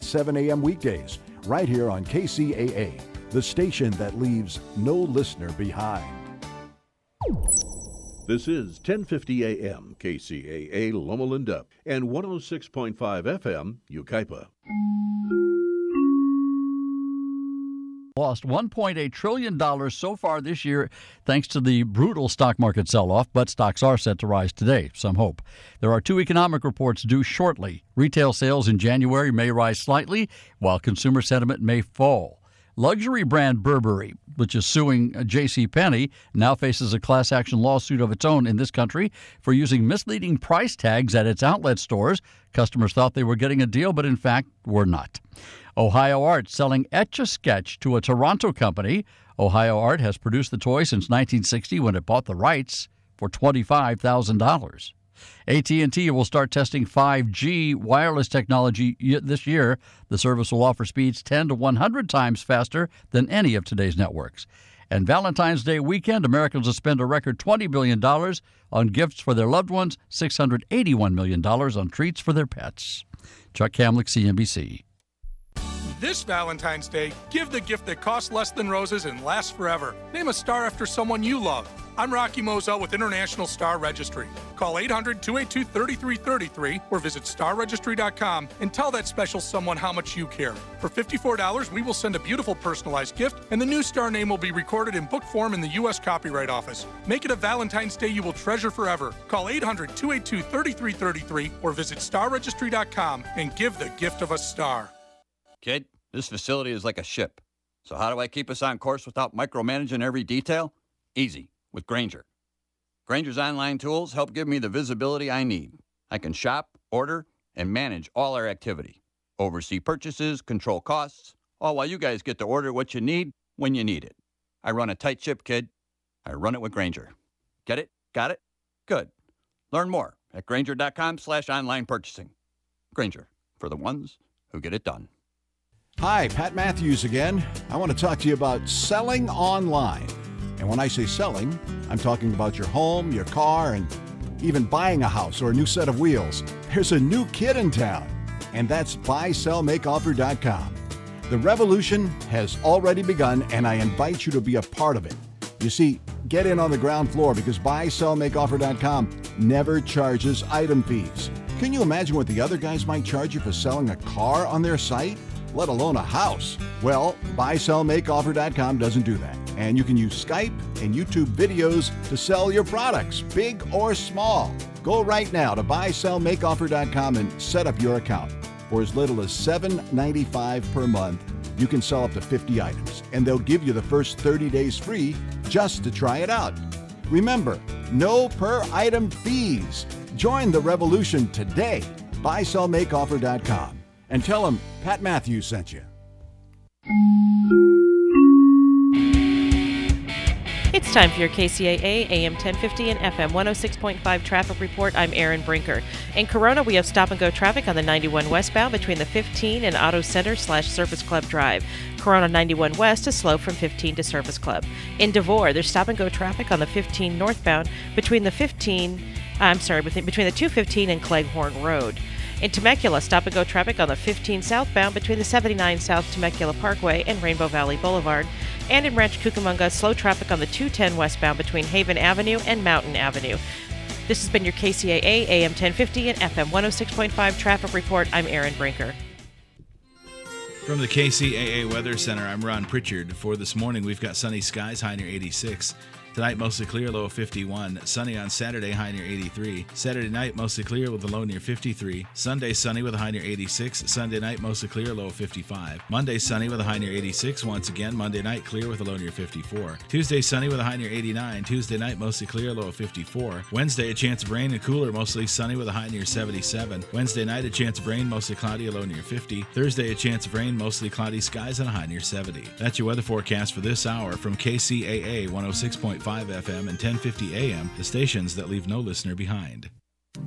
7 a.m. weekdays, right here on KCAA, the station that leaves no listener behind. This is 1050 AM KCAA Loma Linda and 106.5 FM Yucaipa. Lost $1.8 trillion so far this year thanks to the brutal stock market sell-off, but stocks are set to rise today, some hope. There are two economic reports due shortly. Retail sales in January may rise slightly, while consumer sentiment may fall. Luxury brand Burberry, which is suing JCPenney, now faces a class action lawsuit of its own in this country for using misleading price tags at its outlet stores. Customers thought they were getting a deal, but in fact were not. Ohio Art selling Etch-a-Sketch to a Toronto company. Ohio Art has produced the toy since 1960 when it bought the rights for $25,000. AT&T will start testing 5G wireless technology this year. The service will offer speeds 10 to 100 times faster than any of today's networks. And Valentine's Day weekend, Americans will spend a record $20 billion on gifts for their loved ones, $681 million on treats for their pets. Chuck Kamlick, CNBC. This Valentine's Day, give the gift that costs less than roses and lasts forever. Name a star after someone you love. I'm Rocky Moselle with International Star Registry. Call 800-282-3333 or visit starregistry.com and tell that special someone how much you care. For $54, we will send a beautiful personalized gift, and the new star name will be recorded in book form in the U.S. Copyright Office. Make it a Valentine's Day you will treasure forever. Call 800-282-3333 or visit starregistry.com and give the gift of a star. Kid, this facility is like a ship. So how do I keep us on course without micromanaging every detail? Easy, with Grainger. Grainger's online tools help give me the visibility I need. I can shop, order, and manage all our activity. Oversee purchases, control costs, all while you guys get to order what you need when you need it. I run a tight ship, kid. I run it with Grainger. Get it? Got it? Good. Learn more at Grainger.com/online purchasing. Grainger, for the ones who get it done. Hi, Pat Matthews again. I want to talk to you about selling online. And when I say selling, I'm talking about your home, your car, and even buying a house or a new set of wheels. There's a new kid in town, and that's buysellmakeoffer.com. The revolution has already begun, and I invite you to be a part of it. You see, get in on the ground floor because buysellmakeoffer.com never charges item fees. Can you imagine what the other guys might charge you for selling a car on their site, let alone a house? Well, buysellmakeoffer.com doesn't do that. And you can use Skype and YouTube videos to sell your products, big or small. Go right now to buysellmakeoffer.com and set up your account. For as little as $7.95 per month, you can sell up to 50 items, and they'll give you the first 30 days free just to try it out. Remember, no per item fees. Join the revolution today. buysellmakeoffer.com. And tell them Pat Matthews sent you. It's time for your KCAA AM 1050 and FM 106.5 traffic report. I'm Erin Brinker. In Corona, we have stop-and-go traffic on the 91 westbound between the 15 and Auto Center/Service Club Drive. Corona 91 west is slow from 15 to Service Club. In Devore, there's stop-and-go traffic on the 15 northbound between the 215 and Cleghorn Road. In Temecula, stop-and-go traffic on the 15 southbound between the 79 South Temecula Parkway and Rainbow Valley Boulevard. And in Rancho Cucamonga, slow traffic on the 210 westbound between Haven Avenue and Mountain Avenue. This has been your KCAA AM 1050 and FM 106.5 traffic report. I'm Erin Brinker. From the KCAA Weather Center, I'm Ron Pritchard. For this morning, we've got sunny skies, high near 86. Tonight, mostly clear, low of 51. Sunny on Saturday, high near 83. Saturday night, mostly clear with a low near 53. Sunday, sunny with a high near 86. Sunday night, mostly clear, low of 55. Monday, sunny with a high near 86. Once again, Monday night, clear with a low near 54. Tuesday, sunny with a high near 89. Tuesday night, mostly clear, low of 54. Wednesday, a chance of rain and cooler, mostly sunny with a high near 77. Wednesday night, a chance of rain, mostly cloudy, a low near 50. Thursday, a chance of rain, mostly cloudy skies, and a high near 70. That's your weather forecast for this hour from KCAA 106.5 FM and 1050 AM, the stations that leave no listener behind.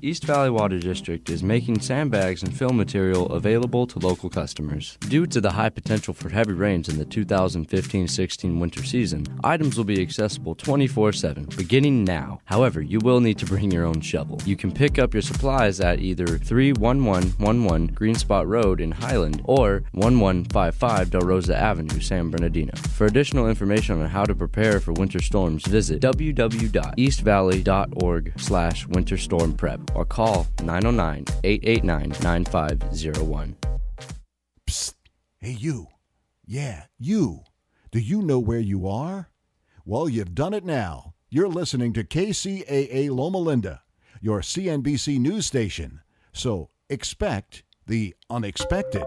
East Valley Water District is making sandbags and fill material available to local customers. Due to the high potential for heavy rains in the 2015-16 winter season, items will be accessible 24/7, beginning now. However, you will need to bring your own shovel. You can pick up your supplies at either 31111 Green Spot Road in Highland or 1155 Del Rosa Avenue, San Bernardino. For additional information on how to prepare for winter storms, visit www.eastvalley.org/winterstormprep or call 909-889-9501. Psst. Hey, you. Yeah, you. Do you know where you are? Well, you've done it now. You're listening to KCAA Loma Linda, your CNBC news station. So expect the unexpected.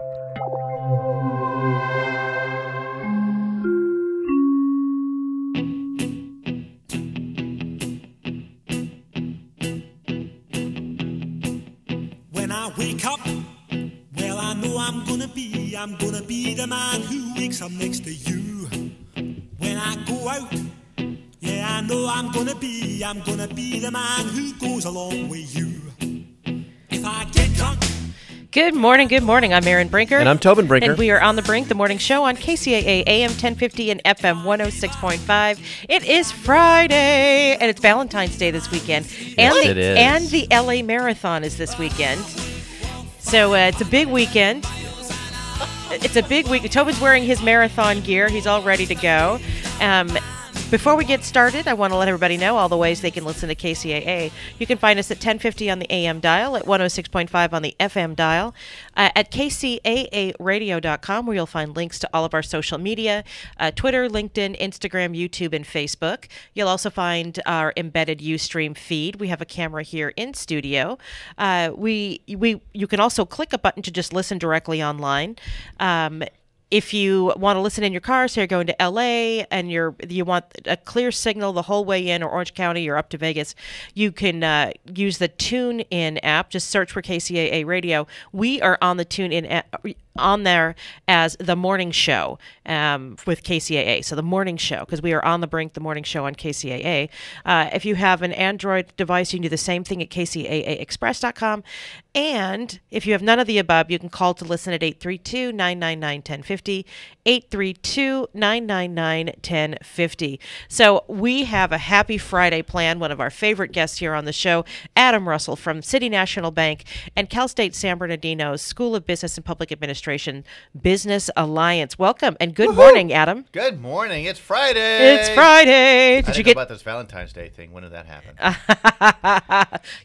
When I wake up, well, I know I'm gonna be the man who wakes up next to you. When I go out, yeah, I know I'm gonna be the man who goes along with you. If I get drunk. Good morning, good morning. I'm Erin Brinker. And I'm Tobin Brinker. And we are on The Brink, the morning show on KCAA AM 1050 and FM 106.5. It is Friday, and it's Valentine's Day this weekend. Yes, it is. And the LA Marathon is this weekend. So it's a big weekend. It's a big week. Tobin's wearing his marathon gear. He's all ready to go. Before we get started, I want to let everybody know all the ways they can listen to KCAA. You can find us at 1050 on the AM dial, at 106.5 on the FM dial, at kcaaradio.com, where you'll find links to all of our social media, Twitter, LinkedIn, Instagram, YouTube, and Facebook. You'll also find our embedded Ustream feed. We have a camera here in studio. You can also click a button to just listen directly online. If you want to listen in your car, so you're going to LA and you want a clear signal the whole way in, or Orange County or up to Vegas, you can use the TuneIn app. Just search for KCAA Radio. We are on the TuneIn app, on there as The Morning Show with KCAA. So The Morning Show, because we are on The Brink, The Morning Show on KCAA. If you have an Android device, you can do the same thing at kcaaexpress.com. And if you have none of the above, you can call to listen at 832-999-1050, 832-999-1050. So we have a happy Friday planned. One of our favorite guests here on the show, Adam Russell from City National Bank and Cal State San Bernardino's School of Business and Public Administration Business Alliance. Welcome and good morning, Adam. Good morning. It's Friday. It's Friday. Did you get about this Valentine's Day thing? When did that happen?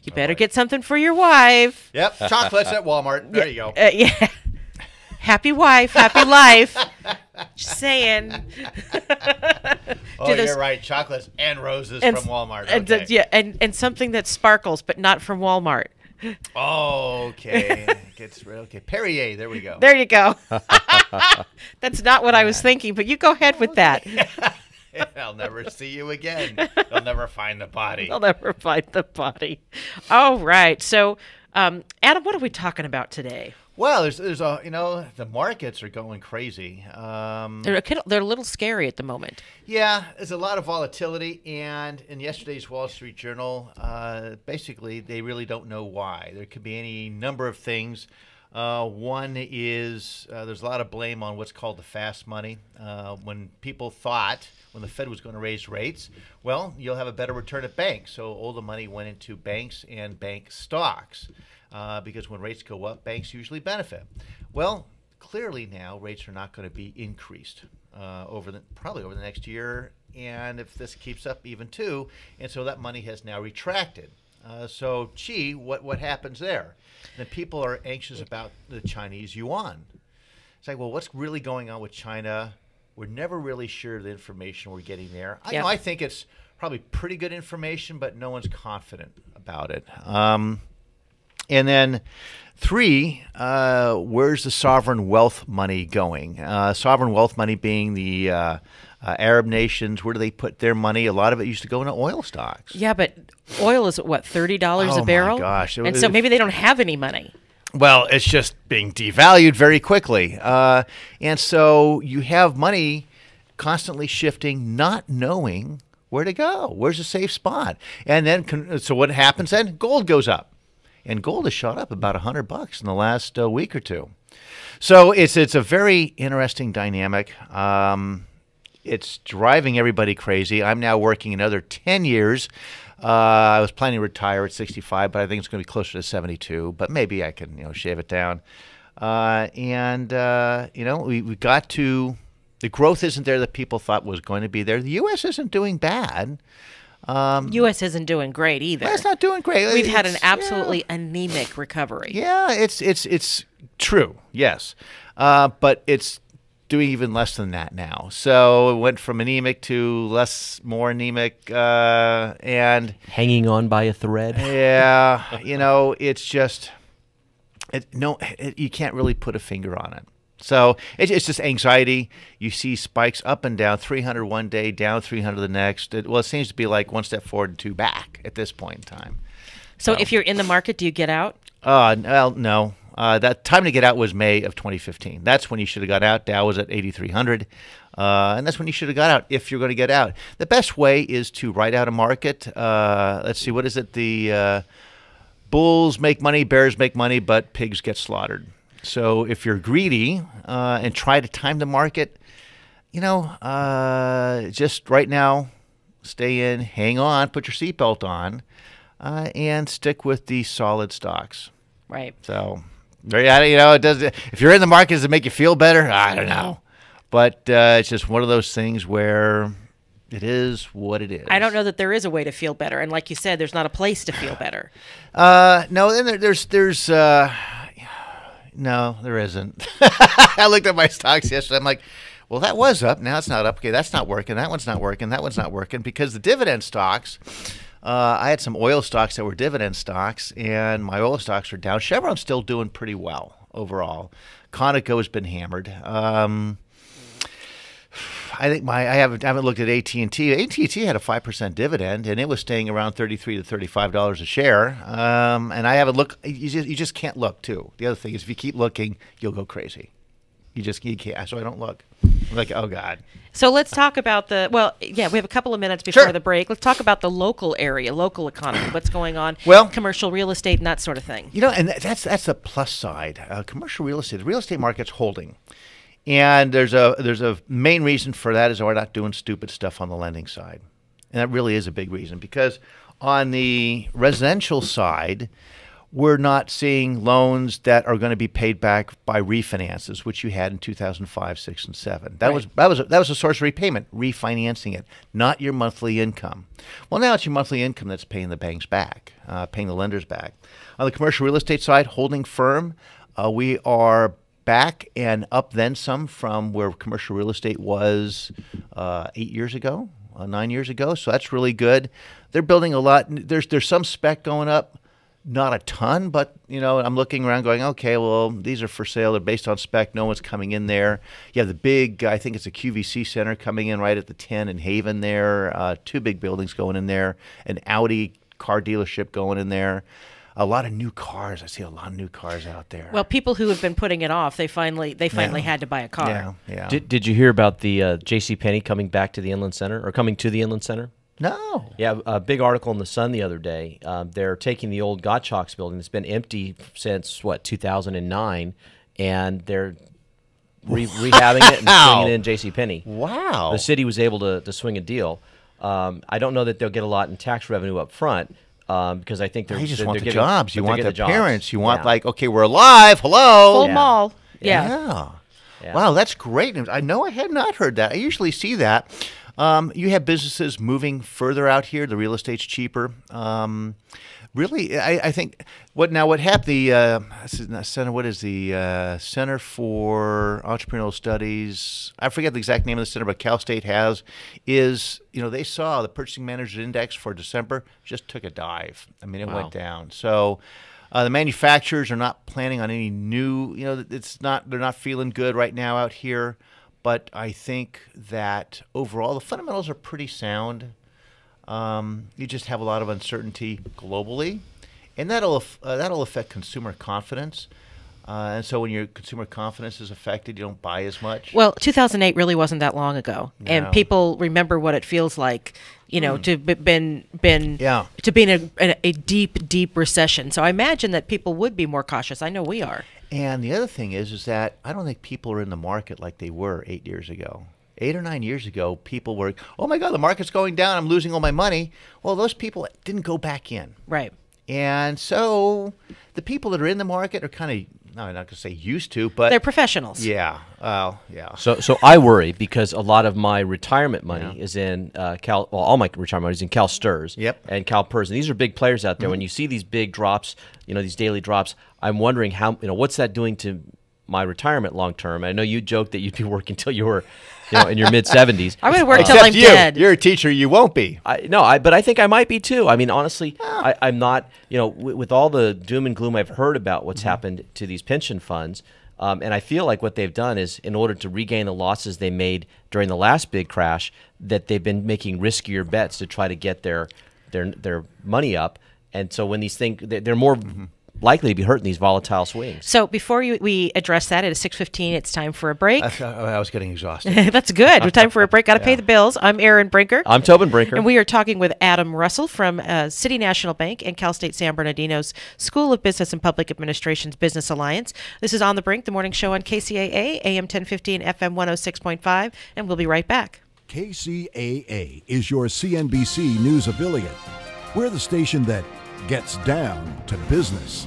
You better get something for your wife. Yep, chocolates at Walmart. There you go. Yeah. Happy wife, happy life. Just saying. You're right. Chocolates and roses from Walmart. Okay. And something that sparkles, but not from Walmart. Oh, okay. Okay. Perrier. There we go. There you go. That's not what I was thinking, but you go ahead with that. I'll never see you again. They'll never find the body. They'll never find the body. All right. So, Adam, what are we talking about today? Well, there's the markets are going crazy. They're a little scary at the moment. Yeah, there's a lot of volatility, and in yesterday's Wall Street Journal, basically they really don't know why. There could be any number of things. One is there's a lot of blame on what's called the fast money. When people thought when the Fed was going to raise rates, well, you'll have a better return at banks. So all the money went into banks and bank stocks. Because when rates go up, banks usually benefit. Well, clearly now rates are not going to be increased probably over the next year, and if this keeps up, even two. And so that money has now retracted. What happens there? Then people are anxious about the Chinese yuan. It's like, well, what's really going on with China? We're never really sure of the information we're getting there. I think it's probably pretty good information, but no one's confident about it. And then 3, where's the sovereign wealth money going? Sovereign wealth money being the Arab nations. Where do they put their money? A lot of it used to go into oil stocks. Yeah, but oil is, what, $30 a barrel? Oh, my gosh. And so maybe they don't have any money. Well, it's just being devalued very quickly. And so you have money constantly shifting, not knowing where to go. Where's a safe spot? And then, so what happens then? Gold goes up. and gold has shot up about $100 in the last week or two. So it's a very interesting dynamic. It's driving everybody crazy. I'm now working another 10 years. I was planning to retire at 65, but I think it's going to be closer to 72. But maybe I can, shave it down. We got to the growth isn't there that people thought was going to be there. The U.S. isn't doing bad. U.S. isn't doing great either. It's not doing great. We've had an absolutely anemic recovery. Yeah, it's true. Yes, but it's doing even less than that now. So it went from anemic to more anemic, and hanging on by a thread. Yeah, it's just you can't really put a finger on it. So it's just anxiety. You see spikes up and down, 300 one day, down 300 the next. It seems to be like one step forward and two back at this point in time. So if you're in the market, do you get out? Well, no. That time to get out was May of 2015. That's when you should have got out. Dow was at 8,300. And that's when you should have got out if you're going to get out. The best way is to ride out a market. Let's see, what is it? The bulls make money, bears make money, but pigs get slaughtered. So if you're greedy and try to time the market, just right now, stay in, hang on, put your seatbelt on, and stick with the solid stocks. Right. So, it does. If you're in the market, does it make you feel better? I don't know, but it's just one of those things where it is what it is. I don't know that there is a way to feel better, and like you said, there's not a place to feel better. No, and there's. No, there isn't. I looked at my stocks yesterday. I'm like, well, that was up. Now it's not up. Okay, that's not working. That one's not working. That one's not working because the dividend stocks, I had some oil stocks that were dividend stocks, and my oil stocks are down. Chevron's still doing pretty well overall. Conoco has been hammered. I think I haven't looked at AT&T. AT&T had a 5% dividend, and it was staying around $33 to $35 a share. And I haven't looked. You just can't look too. The other thing is, if you keep looking, you'll go crazy. You can't. So I don't look. I'm like, oh God. So let's talk about we have a couple of minutes before the break. Let's talk about the local area, local economy, what's going on, commercial real estate and that sort of thing. And that's the plus side. Commercial real estate, the real estate market's holding. And there's a main reason for that is we're not doing stupid stuff on the lending side. And that really is a big reason because on the residential side, we're not seeing loans that are going to be paid back by refinances, which you had in 2005, 6, and 7. That was a source of repayment, refinancing it, not your monthly income. Well, now it's your monthly income that's paying the banks back, paying the lenders back. On the commercial real estate side, holding firm, we are back and up then some from where commercial real estate was 8 years ago, 9 years ago. So that's really good. They're building a lot. There's some spec going up, not a ton, but I'm looking around going, okay, well, these are for sale. They're based on spec. No one's coming in there. You have the big, I think it's a QVC center coming in right at the 10 in Haven there. 2 big buildings going in there. An Audi car dealership going in there. A lot of new cars. I see a lot of new cars out there. Well, people who have been putting it off, they finally had to buy a car. Yeah. Did you hear about the JCPenney coming back to the Inland Center or coming to the Inland Center? No. Yeah, a big article in the Sun the other day. They're taking the old Gottschalk's building that's been empty since 2009, and they're rehabbing it and swinging it in JCPenney. Wow. The city was able to swing a deal. I don't know that they'll get a lot in tax revenue up front. Because I think you just want the jobs. You want the jobs. appearance. You want okay, we're alive. Hello. Full mall. Yeah. Wow, that's great news. I know I had not heard that. I usually see that. You have businesses moving further out here. The real estate's cheaper. Really, I think what happened? The center. What is the Center for Entrepreneurial Studies? I forget the exact name of the center, but Cal State is they saw the Purchasing Managers Index for December just took a dive. I mean, it went down. So the manufacturers are not planning on any new. They're not feeling good right now out here. But I think that overall the fundamentals are pretty sound. You just have a lot of uncertainty globally, and that'll affect consumer confidence. And so when your consumer confidence is affected, you don't buy as much. Well, 2008 really wasn't that long ago, No. and people remember what it feels like, to be in a deep recession. So I imagine that people would be more cautious. I know we are. And the other thing is that I don't think people are in the market like they were 8 years ago. 8 or 9 years ago, people were, oh my God, the market's going down, I'm losing all my money. Well, those people didn't go back in. Right. And so the people that are in the market are kind of, no, I'm not going to say used to, but they're professionals. Yeah. Yeah. So I worry because a lot of my retirement money is in all my retirement money is in CalSTRS and CalPERS. And these are big players out there. When you see these big drops, these daily drops, I'm wondering how, what's that doing to my retirement long term? I know you joked that you'd be working until you were in your mid-70s. I'm going to work till I'm dead. You're a teacher. You won't be. But I think I might be too. I mean, honestly, I'm not, with all the doom and gloom I've heard about what's happened to these pension funds, and I feel like what they've done is, in order to regain the losses they made during the last big crash, that they've been making riskier bets to try to get their money up. And so when these things, they're more likely to be hurt in these volatile swings. So before we address that, at 6:15, it's time for a break. I was getting exhausted. That's good. It's time for a break. Got to pay the bills. I'm Aaron Brinker. I'm Tobin Brinker. And we are talking with Adam Russell from City National Bank and Cal State San Bernardino's School of Business and Public Administration's Business Alliance. This is On the Brink, the morning show on KCAA, AM 1050 and FM 106.5, and we'll be right back. KCAA is your CNBC News affiliate. We're the station that gets down to business.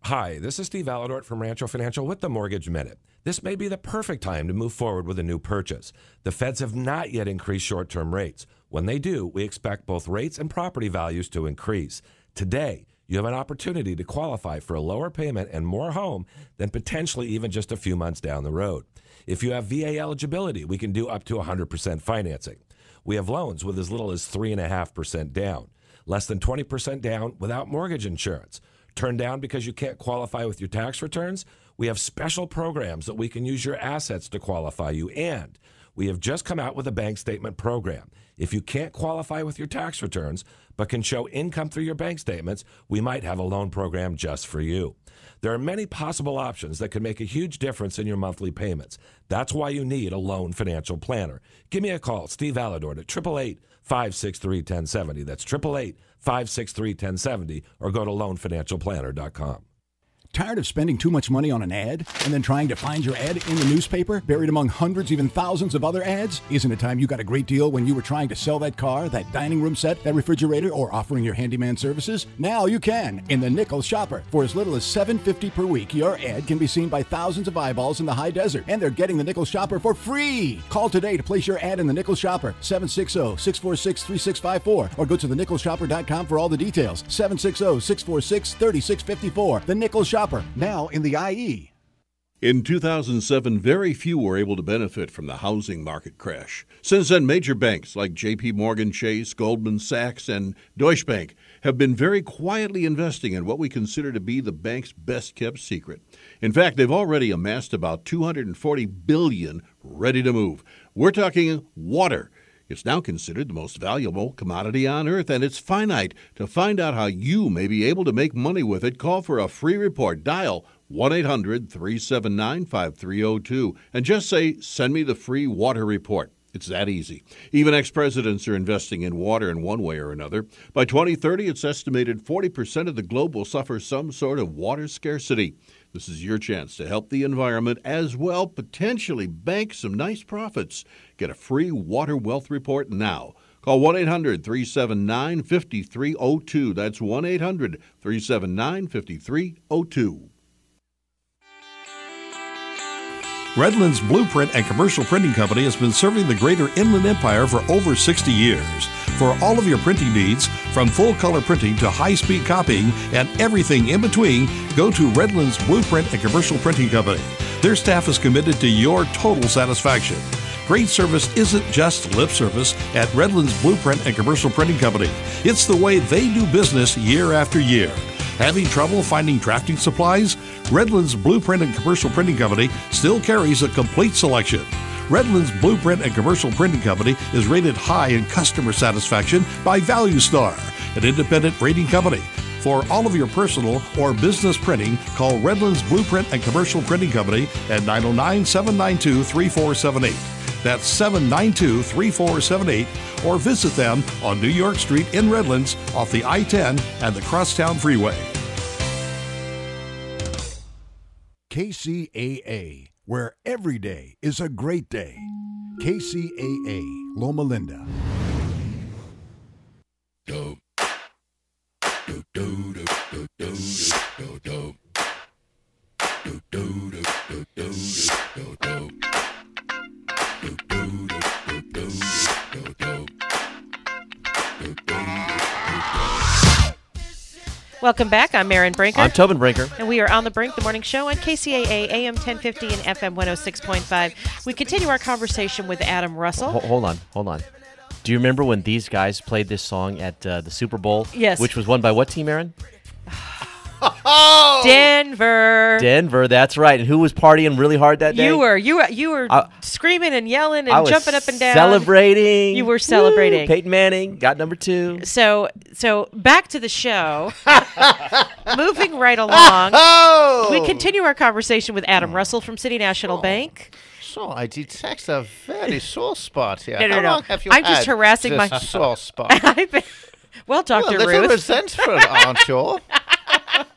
Hi, this is Steve Aladort from Rancho Financial with the Mortgage Minute. This may be the perfect time to move forward with a new purchase. The feds have not yet increased short-term rates. When they do, we expect both rates and property values to increase. Today, you have an opportunity to qualify for a lower payment and more home than potentially even just a few months down the road. If you have VA eligibility, we can do up to 100% financing. We have loans with as little as 3.5% down. Less than 20% down without mortgage insurance. Turned down because you can't qualify with your tax returns? We have special programs that we can use your assets to qualify you. And we have just come out with a bank statement program. If you can't qualify with your tax returns but can show income through your bank statements, we might have a loan program just for you. There are many possible options that could make a huge difference in your monthly payments. That's why you need a loan financial planner. Give me a call, Steve Aladort, at 888-563-1070. That's 888-563-1070, or go to loanfinancialplanner.com. Tired of spending too much money on an ad and then trying to find your ad in the newspaper, buried among hundreds, even thousands of other ads? Isn't it time you got a great deal when you were trying to sell that car, that dining room set, that refrigerator, or offering your handyman services? Now you can in the Nichols Shopper. For as little as $7.50 per week, your ad can be seen by thousands of eyeballs in the high desert, and they're getting the Nichols Shopper for free. Call today to place your ad in the Nichols Shopper, 760-646-3654, or go to thenicholsshopper.com for all the details. 760-646-3654. The Nichols Shopper, now in the IE. In 2007, very few were able to benefit from the housing market crash. Since then, major banks like J.P. Morgan Chase, Goldman Sachs, and Deutsche Bank have been very quietly investing in what we consider to be the bank's best-kept secret. In fact, they've already amassed about $240 billion ready to move. We're talking water. It's now considered the most valuable commodity on earth, and it's finite. To find out how you may be able to make money with it, call for a free report. Dial 1-800-379-5302 and just say, "Send me the free water report." It's that easy. Even ex-presidents are investing in water in one way or another. By 2030, it's estimated 40% of the globe will suffer some sort of water scarcity. This is your chance to help the environment as well, potentially bank some nice profits. Get a free water wealth report now. Call 1-800-379-5302. That's 1-800-379-5302. Redlands Blueprint and Commercial Printing Company has been serving the greater Inland Empire for over 60 years. For all of your printing needs, from full-color printing to high-speed copying and everything in between, go to Redlands Blueprint and Commercial Printing Company. Their staff is committed to your total satisfaction. Great service isn't just lip service at Redlands Blueprint and Commercial Printing Company. It's the way they do business year after year. Having trouble finding drafting supplies? Redlands Blueprint and Commercial Printing Company still carries a complete selection. Redlands Blueprint and Commercial Printing Company is rated high in customer satisfaction by Value Star, an independent rating company. For all of your personal or business printing, call Redlands Blueprint and Commercial Printing Company at 909-792-3478. That's 792-3478, or visit them on New York Street in Redlands off the I-10 and the Crosstown Freeway. KCAA, where every day is a great day. KCAA, Loma Linda. Welcome back. I'm Erin Brinker. I'm Tobin Brinker. And we are on The Brink, the morning show on KCAA AM 1050 and FM 106.5. We continue our conversation with Adam Russell. Hold on. Do you remember when these guys played this song at the Super Bowl? Yes. Which was won by what team, Erin? Denver, that's right. And who was partying really hard that day? You were screaming and yelling and jumping up and down. Celebrating. You were celebrating. Woo! Peyton Manning got number 2. So back to the show. Moving right along. We continue our conversation with Adam Russell from City National Bank. So I detect a very sore spot here. No. How long have you I'm had just harassing this my sore spot? Well, Dr. A little Ruth. resentful, aren't you?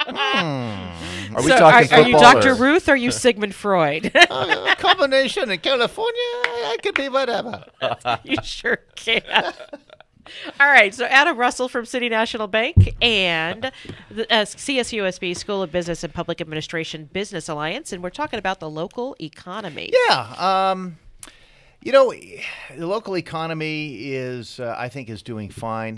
Are we talking football? Are you Dr. Ruth or are you Sigmund Freud? A combination in California, I could be whatever. You sure can. All right, so Adam Russell from City National Bank and the CSUSB School of Business and Public Administration Business Alliance, and we're talking about the local economy. Yeah. The local economy is, I think, is doing fine.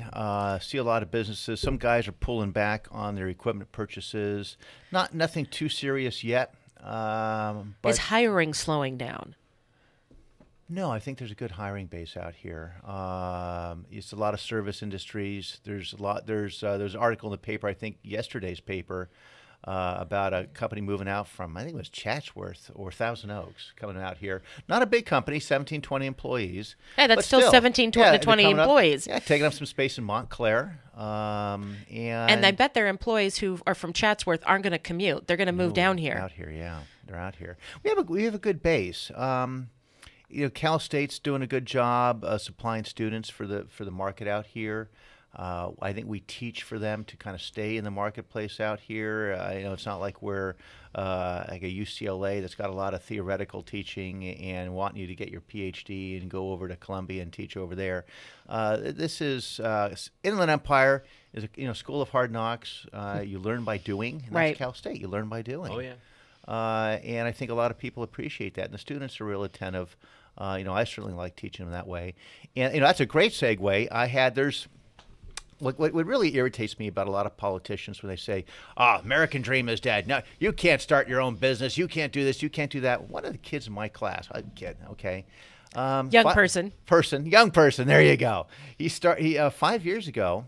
See a lot of businesses. Some guys are pulling back on their equipment purchases. Nothing too serious yet. Is hiring slowing down? No, I think there's a good hiring base out here. It's a lot of service industries. There's an article in the paper, I think yesterday's paper, about a company moving out from, I think it was Chatsworth or Thousand Oaks, coming out here. Not a big company, 17, 20 employees. Hey, that's still 17 to 20 employees. Taking up some space in Montclair. And I bet their employees who are from Chatsworth aren't going to commute. They're going to move down here. Out here, yeah. They're out here. We have a good base. Cal State's doing a good job supplying students for the market out here. I think we teach for them to kind of stay in the marketplace out here. It's not like we're like a UCLA that's got a lot of theoretical teaching and wanting you to get your PhD and go over to Columbia and teach over there. This is Inland Empire is a school of hard knocks. You learn by doing. And that's Cal State. You learn by doing. Oh yeah. And I think a lot of people appreciate that, and the students are real attentive. I certainly like teaching them that way. And, that's a great segue. There's what really irritates me about a lot of politicians when they say, American dream is dead. No, you can't start your own business. You can't do this. You can't do that. One of the kids in my class, okay. Young person. There you go. He 5 years ago,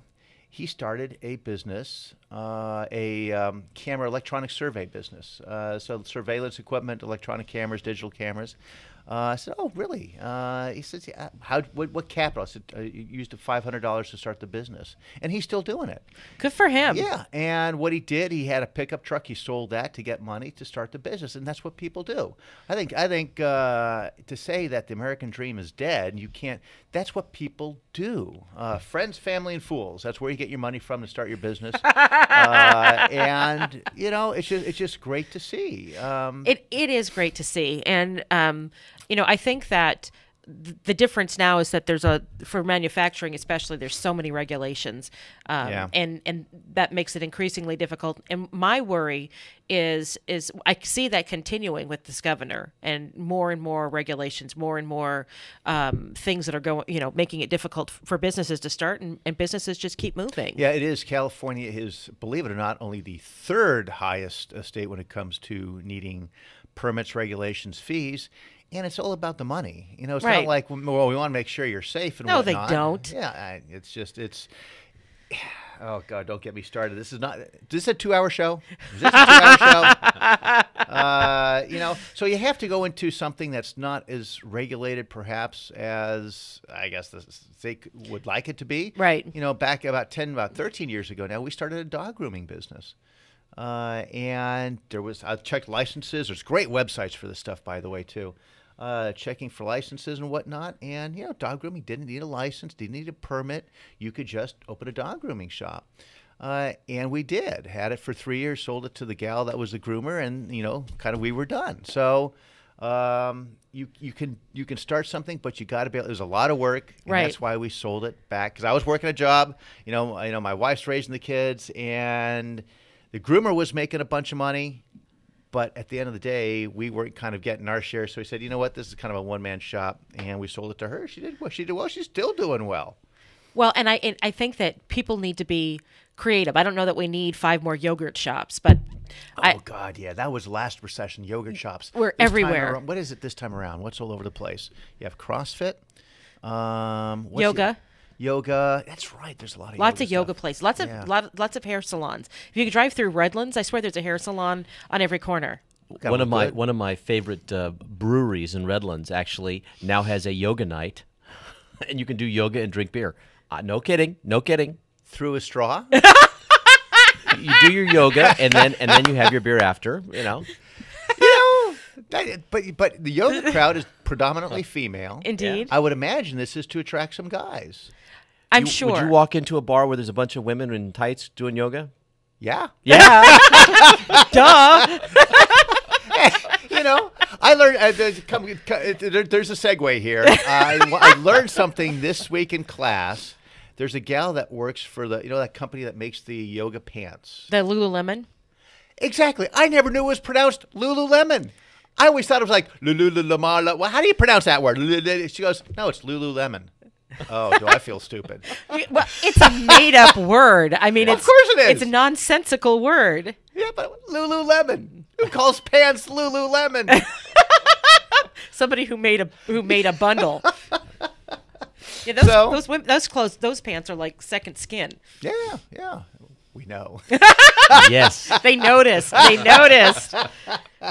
he started a business, camera electronic survey business. So surveillance equipment, electronic cameras, digital cameras. I said, "Oh, really?" He says, "Yeah, what capital?" I said, "You used $500 to start the business," and he's still doing it. Good for him. Yeah, and what he did, he had a pickup truck. He sold that to get money to start the business, and that's what people do. I think to say that the American dream is dead, you can't. That's what people do. Friends, family, and fools. That's where you get your money from to start your business. And it's just great to see. It is great to see, and I think that the difference now is that for manufacturing especially, there's so many regulations, and that makes it increasingly difficult. And my worry is I see that continuing with this governor, and more regulations, more and more things that are going, making it difficult for businesses to start, and businesses just keep moving. Yeah, it is. California is, believe it or not, only the third highest state when it comes to needing permits, regulations, fees. And it's all about the money. It's not like, we want to make sure you're safe and whatnot. No, they don't. Yeah, Oh God, don't get me started. This is a 2-hour show. Is this a 2-hour show? So you have to go into something that's not as regulated, perhaps, as I guess they would like it to be. Right. Back about 13 years ago now, we started a dog grooming business. And I checked licenses. There's great websites for this stuff, by the way, too. Checking for licenses and whatnot. And, dog grooming didn't need a license, didn't need a permit. You could just open a dog grooming shop. And we did. Had it for 3 years, sold it to the gal that was the groomer, and, kind of we were done. So you can start something, but you got to be able, there's a lot of work. And right. That's why we sold it back. Because I was working a job. My wife's raising the kids, and the groomer was making a bunch of money. But at the end of the day, we weren't kind of getting our share. So we said, you know what, this is kind of a one-man shop. And we sold it to her. She did well. She's still doing well. Well, and I think that people need to be creative. I don't know that we need 5 more yogurt shops, but God, yeah. That was last recession, yogurt shops. We're everywhere. What is it this time around? What's all over the place? You have CrossFit. Yoga. Yoga. That's right. There's a lot of lots of yoga places. Lots of hair salons. If you could drive through Redlands, I swear there's a hair salon on every corner. One of my favorite breweries in Redlands actually now has a yoga night, and you can do yoga and drink beer. No kidding. Through a straw. You do your yoga and then you have your beer after. But the yoga crowd is predominantly female. Indeed. I would imagine this is to attract some guys. I'm sure. Would you walk into a bar where there's a bunch of women in tights doing yoga? Yeah. Duh. I learned. There's a segue here. I learned something this week in class. There's a gal that works for that company that makes the yoga pants. The Lululemon. Exactly. I never knew it was pronounced Lululemon. I always thought it was like Lululemon. Well, how do you pronounce that word? She goes, no, it's Lululemon. Oh, do I feel stupid? Well, it's a made-up word. I mean, of course it is. It's a nonsensical word. Yeah, but Lululemon. Who calls pants Lululemon? Somebody who made a bundle. Yeah, those pants are like second skin. Yeah. We know. Yes. They noticed.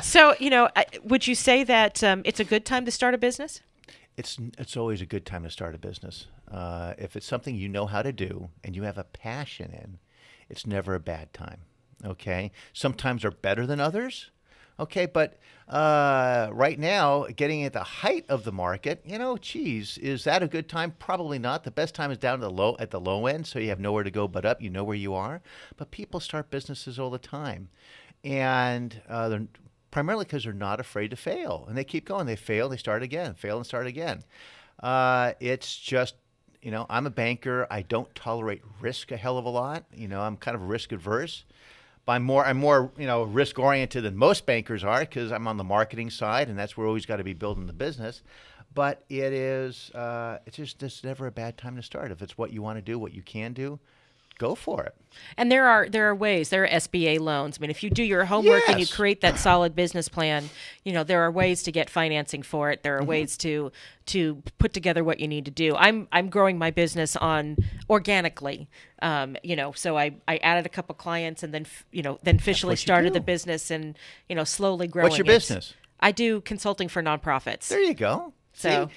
So, would you say that it's a good time to start a business? It's always a good time to start a business. If it's something you know how to do and you have a passion in, it's never a bad time. Okay? Sometimes they're better than others. Okay, but right now, getting at the height of the market, is that a good time? Probably not. The best time is down at the low end, so you have nowhere to go but up. You know where you are. But people start businesses all the time, and they're primarily because they're not afraid to fail, and they keep going. They fail, they start again. Fail and start again. It's just, I'm a banker. I don't tolerate risk a hell of a lot. I'm kind of risk adverse. But I'm more risk oriented than most bankers are because I'm on the marketing side, and that's where we always got to be building the business. But it's never a bad time to start. If it's what you want to do, what you can do, go for it. And there are ways. There are SBA loans. I mean, if you do your homework and you create that solid business plan, there are ways to get financing for it. There are ways to put together what you need to do. I'm growing my business organically. So I added a couple clients and then officially started the business and slowly growing. What's your business? I do consulting for nonprofits. There you go. And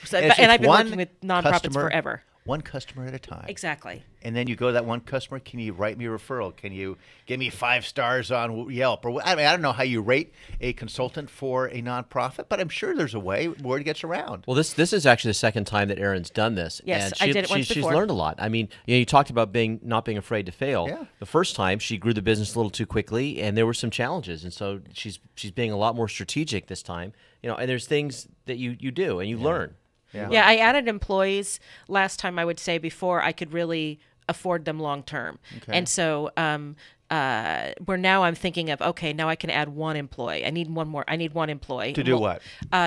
I've been working with nonprofits forever. One customer at a time. Exactly. And then you go to that one customer. Can you write me a referral? Can you give me 5 stars on Yelp? Or I don't know how you rate a consultant for a nonprofit, but I'm sure there's a way word gets around. Well, this is actually the second time that Erin's done this. Yes, and I did it once before. She's learned a lot. I mean, you talked about not being afraid to fail. Yeah. The first time she grew the business a little too quickly, and there were some challenges, and so she's being a lot more strategic this time. And there's things that you do and you learn. Yeah, I added employees last time, I would say, before I could really afford them long term. Okay. And so where now I'm thinking of, okay, now I can add one employee. I need one employee. To do what?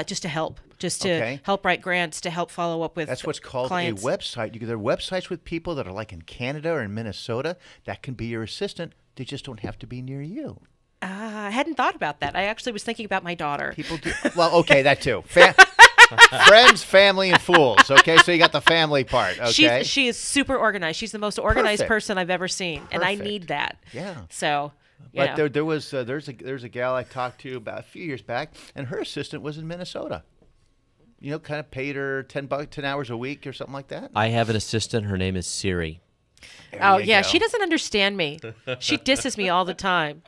Just to help. Just to help write grants, to help follow up with That's what's called clients. A website. There are websites with people that are like in Canada or in Minnesota that can be your assistant. They just don't have to be near you. I hadn't thought about that. I actually was thinking about my daughter. People do. Well, okay, that too. Friends, family, and fools. Okay, so you got the family part. Okay, she is super organized. She's the most organized Perfect. person I've ever seen, and I Perfect. need that. Yeah. So, but there's a gal I talked to about a few years back, and her assistant was in Minnesota. You know, kind of paid her $10 10 hours a week or something like that. I have an assistant. Her name is Siri. Oh yeah, she doesn't understand me. She disses me all the time.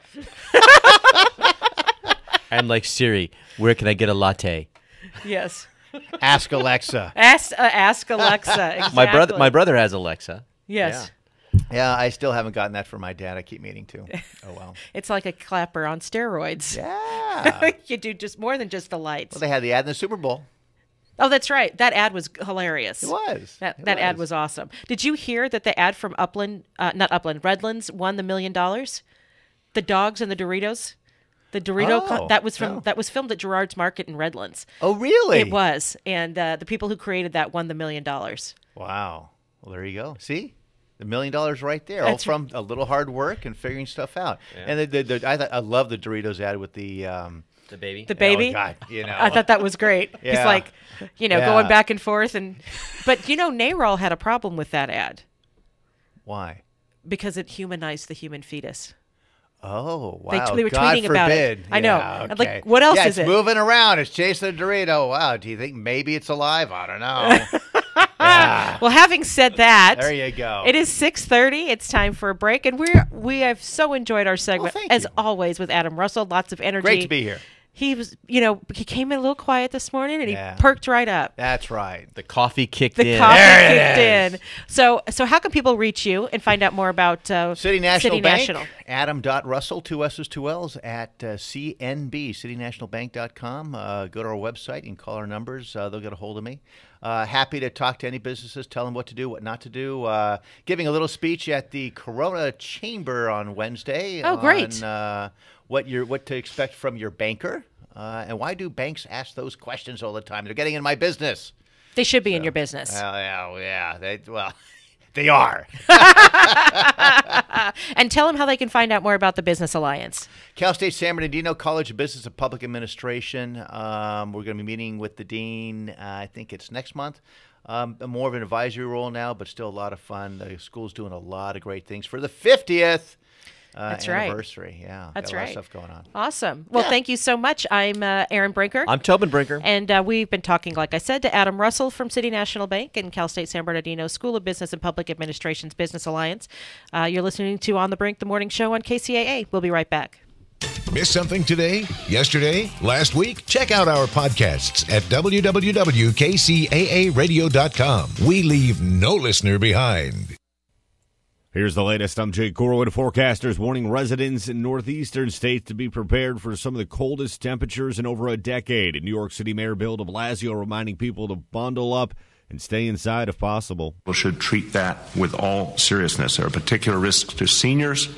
I'm like, Siri, where can I get a latte? Yes. Ask Alexa. Ask Alexa. Exactly. My brother has Alexa. Yes. Yeah, I still haven't gotten that from my dad. I keep meaning to. Oh well. It's like a clapper on steroids. Yeah. You do just more than just the lights. Well, they had the ad in the Super Bowl. Oh, that's right. That ad was hilarious. It was. That ad was awesome. Did you hear that the ad from Redlands won the $1 million? The dogs and the Doritos. The Dorito that was filmed at Gerard's Market in Redlands. Oh, really? It was, and the people who created that won the $1 million. Wow. Well, there you go. See, the $1 million right there, That's all from a little hard work and figuring stuff out. Yeah. And I love the Doritos ad with the baby. The baby. Oh, God, you know. I thought that was great. Yeah. He's like, going back and forth, but NARAL had a problem with that ad. Why? Because it humanized the human fetus. Oh, wow. They were God tweeting about forbid. it. I know. Okay. Like, what else is it's it? moving around. It's chasing a Dorito. Wow. Do you think maybe it's alive? I don't know. Yeah. Well, having said that, there you go. It is 6:30. It's time for a break, and we have so enjoyed our segment as always with Adam Russell. Lots of energy. Great to be here. He was, he came in a little quiet this morning, and he perked right up. That's right. The coffee kicked in. The coffee kicked in. So how can people reach you and find out more about City National City Bank? National? Adam.Russell, 2 S's, 2 L's, at CNB, citynationalbank.com. Go to our website and call our numbers. They'll get a hold of me. Happy to talk to any businesses, tell them what to do, what not to do. Giving a little speech at the Corona Chamber on Wednesday. Oh, great. On what to expect from your banker. And why do banks ask those questions all the time? They're getting in my business. They should be in your business. Yeah. They are. And tell them how they can find out more about the Business Alliance. Cal State San Bernardino College of Business and Public Administration. We're going to be meeting with the dean, I think it's next month. More of an advisory role now, but still a lot of fun. The school's doing a lot of great things for the 50th anniversary. Right. Yeah, that's got a lot right. of stuff going on. Awesome. Well, thank you so much. I'm Erin Brinker. I'm Tobin Brinker. And we've been talking, like I said, to Adam Russell from City National Bank and Cal State San Bernardino School of Business and Public Administration's Business Alliance. You're listening to On the Brink, the morning show on KCAA. We'll be right back. Missed something today, yesterday, last week? Check out our podcasts at www.kcaaradio.com. We leave no listener behind. Here's the latest. I'm Jake Corwin. Forecasters warning residents in northeastern states to be prepared for some of the coldest temperatures in over a decade. New York City Mayor Bill de Blasio reminding people to bundle up and stay inside if possible. We should treat that with all seriousness. There are particular risks to seniors,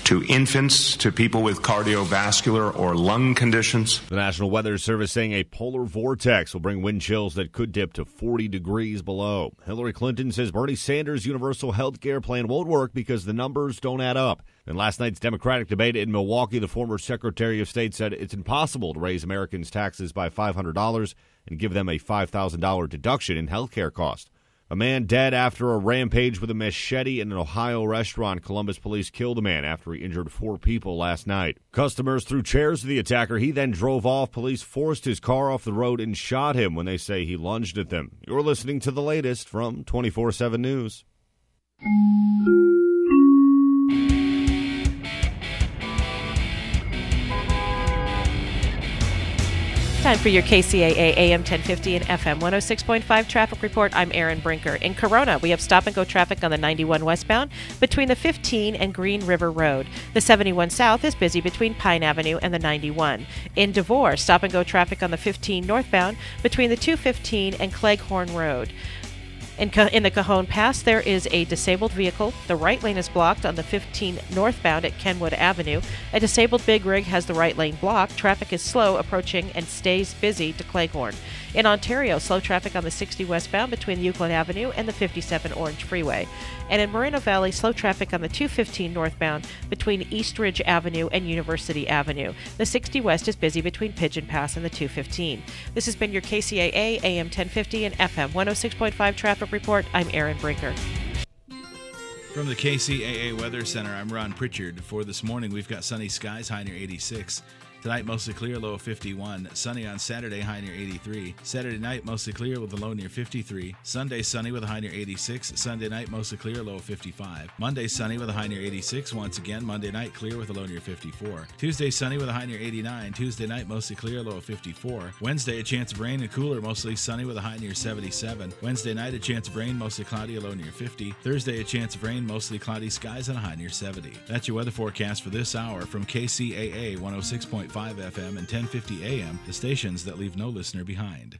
to infants, to people with cardiovascular or lung conditions. The National Weather Service saying a polar vortex will bring wind chills that could dip to 40 degrees below. Hillary Clinton says Bernie Sanders' universal health care plan won't work because the numbers don't add up. In last night's Democratic debate in Milwaukee, the former Secretary of State said it's impossible to raise Americans' taxes by $500 and give them a $5,000 deduction in health care costs. A man dead after a rampage with a machete in an Ohio restaurant. Columbus police killed a man after he injured 4 people last night. Customers threw chairs to the attacker. He then drove off. Police forced his car off the road and shot him when they say he lunged at them. You're listening to the latest from 24/7 News. Time for your KCAA AM 1050 and FM 106.5 traffic report. I'm Erin Brinker. In Corona, we have stop-and-go traffic on the 91 westbound between the 15 and Green River Road. The 71 south is busy between Pine Avenue and the 91. In Devore, stop-and-go traffic on the 15 northbound between the 215 and Cleghorn Road. In the Cajon Pass, there is a disabled vehicle. The right lane is blocked on the 15 northbound at Kenwood Avenue. A disabled big rig has the right lane blocked. Traffic is slow approaching and stays busy to Cleghorn. In Ontario, slow traffic on the 60 westbound between Euclid Avenue and the 57 Orange Freeway. And in Moreno Valley, slow traffic on the 215 northbound between East Ridge Avenue and University Avenue. The 60 west is busy between Pigeon Pass and the 215. This has been your KCAA AM 1050 and FM 106.5 traffic report. I'm Erin Brinker. From the KCAA Weather Center, I'm Ron Pritchard. For this morning, we've got sunny skies, high near 86. Tonight, mostly clear, low of 51. Sunny on Saturday, high near 83. Saturday night, mostly clear with a low near 53. Sunday, sunny with a high near 86. Sunday night, mostly clear, low of 55. Monday, sunny with a high near 86. Once again, Monday night, clear with a low near 54. Tuesday, sunny with a high near 89. Tuesday night, mostly clear, low of 54. Wednesday, a chance of rain and cooler, mostly sunny with a high near 77. Wednesday night, a chance of rain, mostly cloudy, a low near 50. Thursday, a chance of rain, mostly cloudy skies, and a high near 70. That's your weather forecast for this hour from KCAA 106.5 FM and 1050 AM, the stations that leave no listener behind.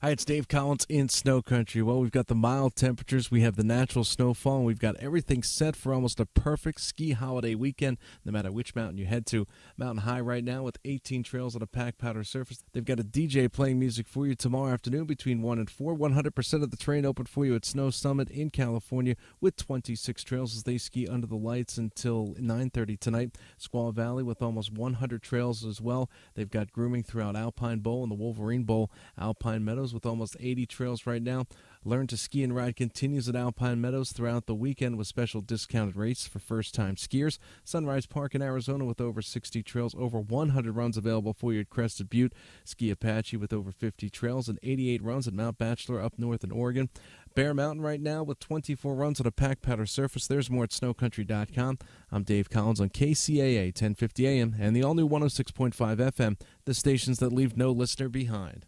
Hi, it's Dave Collins in Snow Country. Well, we've got the mild temperatures, we have the natural snowfall, and we've got everything set for almost a perfect ski holiday weekend, no matter which mountain you head to. Mountain High right now with 18 trails on a packed powder surface. They've got a DJ playing music for you tomorrow afternoon between 1 and 4. 100% of the terrain open for you at Snow Summit in California with 26 trails as they ski under the lights until 9:30 tonight. Squaw Valley with almost 100 trails as well. They've got grooming throughout Alpine Bowl and the Wolverine Bowl. Alpine Meadows with almost 80 trails right now. Learn to Ski and Ride continues at Alpine Meadows throughout the weekend with special discounted rates for first-time skiers. Sunrise Park in Arizona with over 60 trails, over 100 runs available for you at Crested Butte. Ski Apache with over 50 trails and 88 runs at Mount Bachelor up north in Oregon. Bear Mountain right now with 24 runs on a packed powder surface. There's more at snowcountry.com. I'm Dave Collins on KCAA 1050 AM and the all-new 106.5 FM, the stations that leave no listener behind.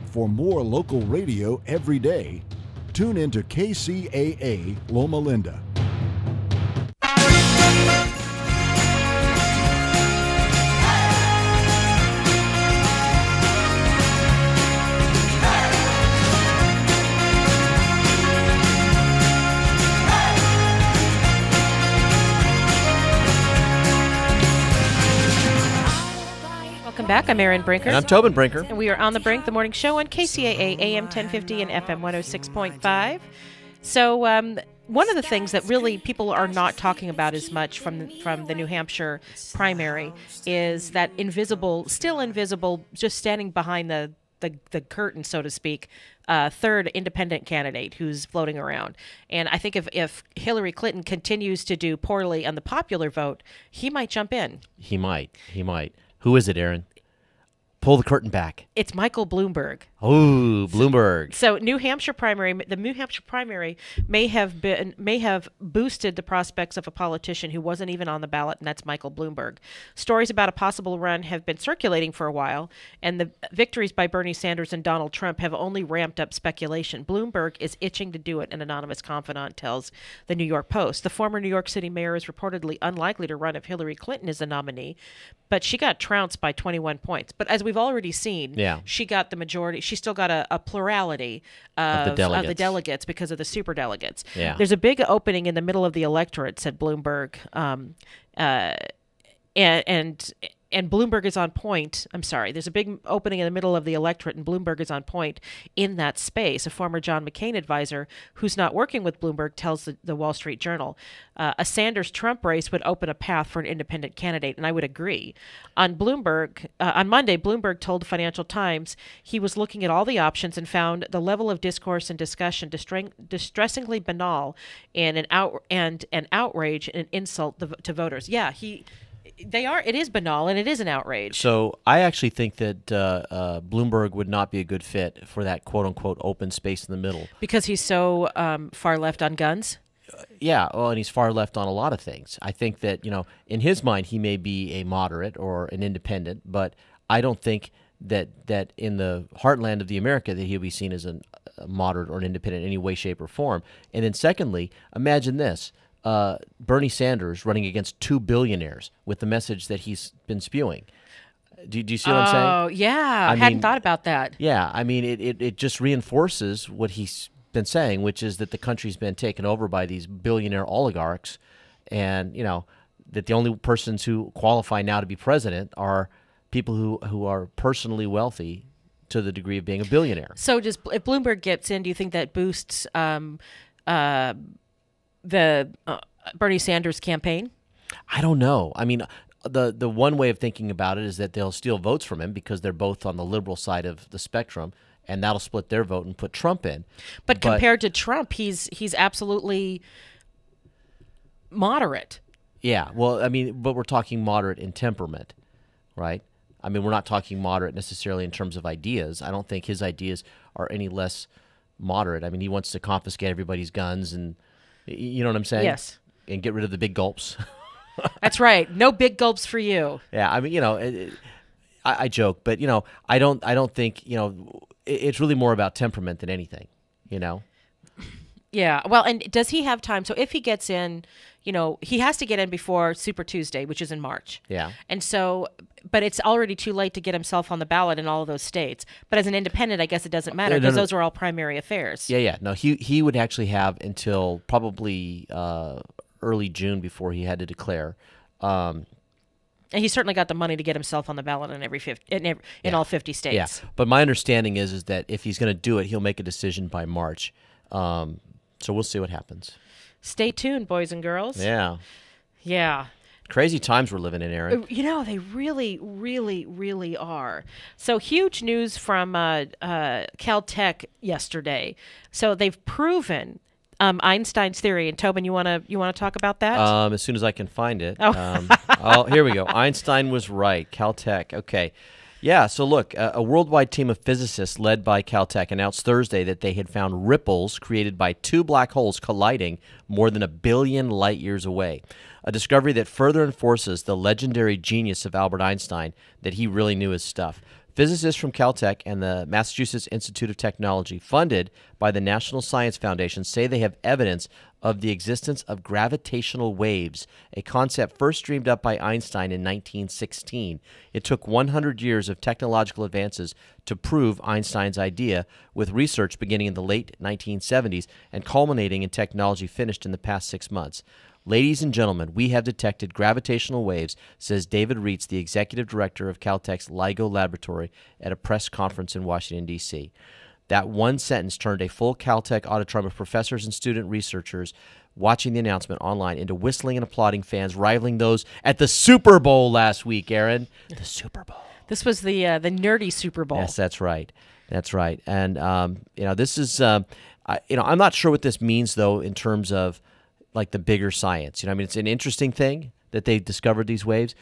For more local radio every day, tune into KCAA Loma Linda. Welcome back. I'm Erin Brinker. And I'm Tobin Brinker. And we are on the Brink, the morning show on KCAA AM 1050 and FM 106.5. So one of the things that really people are not talking about as much from the New Hampshire primary is that still invisible, just standing behind the curtain, so to speak, third independent candidate who's floating around. And I think if Hillary Clinton continues to do poorly on the popular vote, he might jump in. He might. Who is it, Aaron? Pull the curtain back. It's Michael Bloomberg. Oh, Bloomberg. So the New Hampshire primary may have boosted the prospects of a politician who wasn't even on the ballot, and that's Michael Bloomberg. Stories about a possible run have been circulating for a while, and the victories by Bernie Sanders and Donald Trump have only ramped up speculation. Bloomberg is itching to do it, an anonymous confidant tells the New York Post. The former New York City mayor is reportedly unlikely to run if Hillary Clinton is the nominee, but she got trounced by 21 points. But as we've already seen, she got the majority. She still got a plurality of the delegates because of the superdelegates. Yeah. There's a big opening in the middle of the electorate, said Bloomberg, and Bloomberg is on point. I'm sorry. There's a big opening in the middle of the electorate, and Bloomberg is on point in that space. A former John McCain advisor who's not working with Bloomberg tells the Wall Street Journal a Sanders-Trump race would open a path for an independent candidate, and I would agree. On Monday, Bloomberg told the Financial Times he was looking at all the options and found the level of discourse and discussion distressingly banal and an outrage and an insult to voters. Yeah, it is banal and it is an outrage. So I actually think that Bloomberg would not be a good fit for that quote-unquote open space in the middle. Because he's so far left on guns? Yeah, well, and he's far left on a lot of things. I think that, in his mind, he may be a moderate or an independent, but I don't think that in the heartland of the America that he'll be seen as a moderate or an independent in any way, shape, or form. And then secondly, imagine this. Bernie Sanders running against two billionaires with the message that he's been spewing. Do you see what I'm saying? Oh, yeah. I hadn't thought about that. Yeah, I mean, it just reinforces what he's been saying, which is that the country's been taken over by these billionaire oligarchs, and, that the only persons who qualify now to be president are people who are personally wealthy to the degree of being a billionaire. So if Bloomberg gets in, do you think that boosts the Bernie Sanders campaign? I don't know. I mean, the one way of thinking about it is that they'll steal votes from him because they're both on the liberal side of the spectrum, and that'll split their vote and put Trump in. But compared to Trump, he's absolutely moderate. Yeah, well, I mean, but we're talking moderate in temperament, right? I mean, we're not talking moderate necessarily in terms of ideas. I don't think his ideas are any less moderate. I mean, he wants to confiscate everybody's guns, and you know what I'm saying? Yes. And get rid of the big gulps. That's right. No big gulps for you. Yeah, I mean, I joke, but I don't think it's really more about temperament than anything. Yeah. Well, and does he have time? So if he gets in, he has to get in before Super Tuesday, which is in March. Yeah. And so, but it's already too late to get himself on the ballot in all of those states. But as an independent, I guess it doesn't matter because those are all primary affairs. Yeah. No, he would actually have until probably early June before he had to declare. And he certainly got the money to get himself on the ballot in all 50 states. Yeah. But my understanding is that if he's going to do it, he'll make a decision by March. So we'll see what happens. Stay tuned, boys and girls. Yeah. Yeah. Crazy times we're living in, Aaron. They really, really, really are. So huge news from Caltech yesterday. So they've proven Einstein's theory. And Tobin, you want to talk about that? As soon as I can find it. Oh. Here we go. Einstein was right. Caltech. Okay. Yeah, so look, a worldwide team of physicists led by Caltech announced Thursday that they had found ripples created by two black holes colliding more than 1 billion light years away, a discovery that further enforces the legendary genius of Albert Einstein, that he really knew his stuff. Physicists from Caltech and the Massachusetts Institute of Technology, funded by the National Science Foundation, say they have evidence of the existence of gravitational waves, a concept first dreamed up by Einstein in 1916. It took 100 years of technological advances to prove Einstein's idea, with research beginning in the late 1970s and culminating in technology finished in the past 6 months. Ladies and gentlemen, we have detected gravitational waves, says David Reitz, the executive director of Caltech's LIGO laboratory, at a press conference in Washington, D.C. That one sentence turned a full Caltech auditorium of professors and student researchers watching the announcement online into whistling and applauding fans, rivaling those at the Super Bowl last week, Aaron. The Super Bowl. This was the nerdy Super Bowl. Yes, that's right. That's right. And, this is, I'm not sure what this means, though, in terms of like the bigger science. It's an interesting thing that they discovered these waves.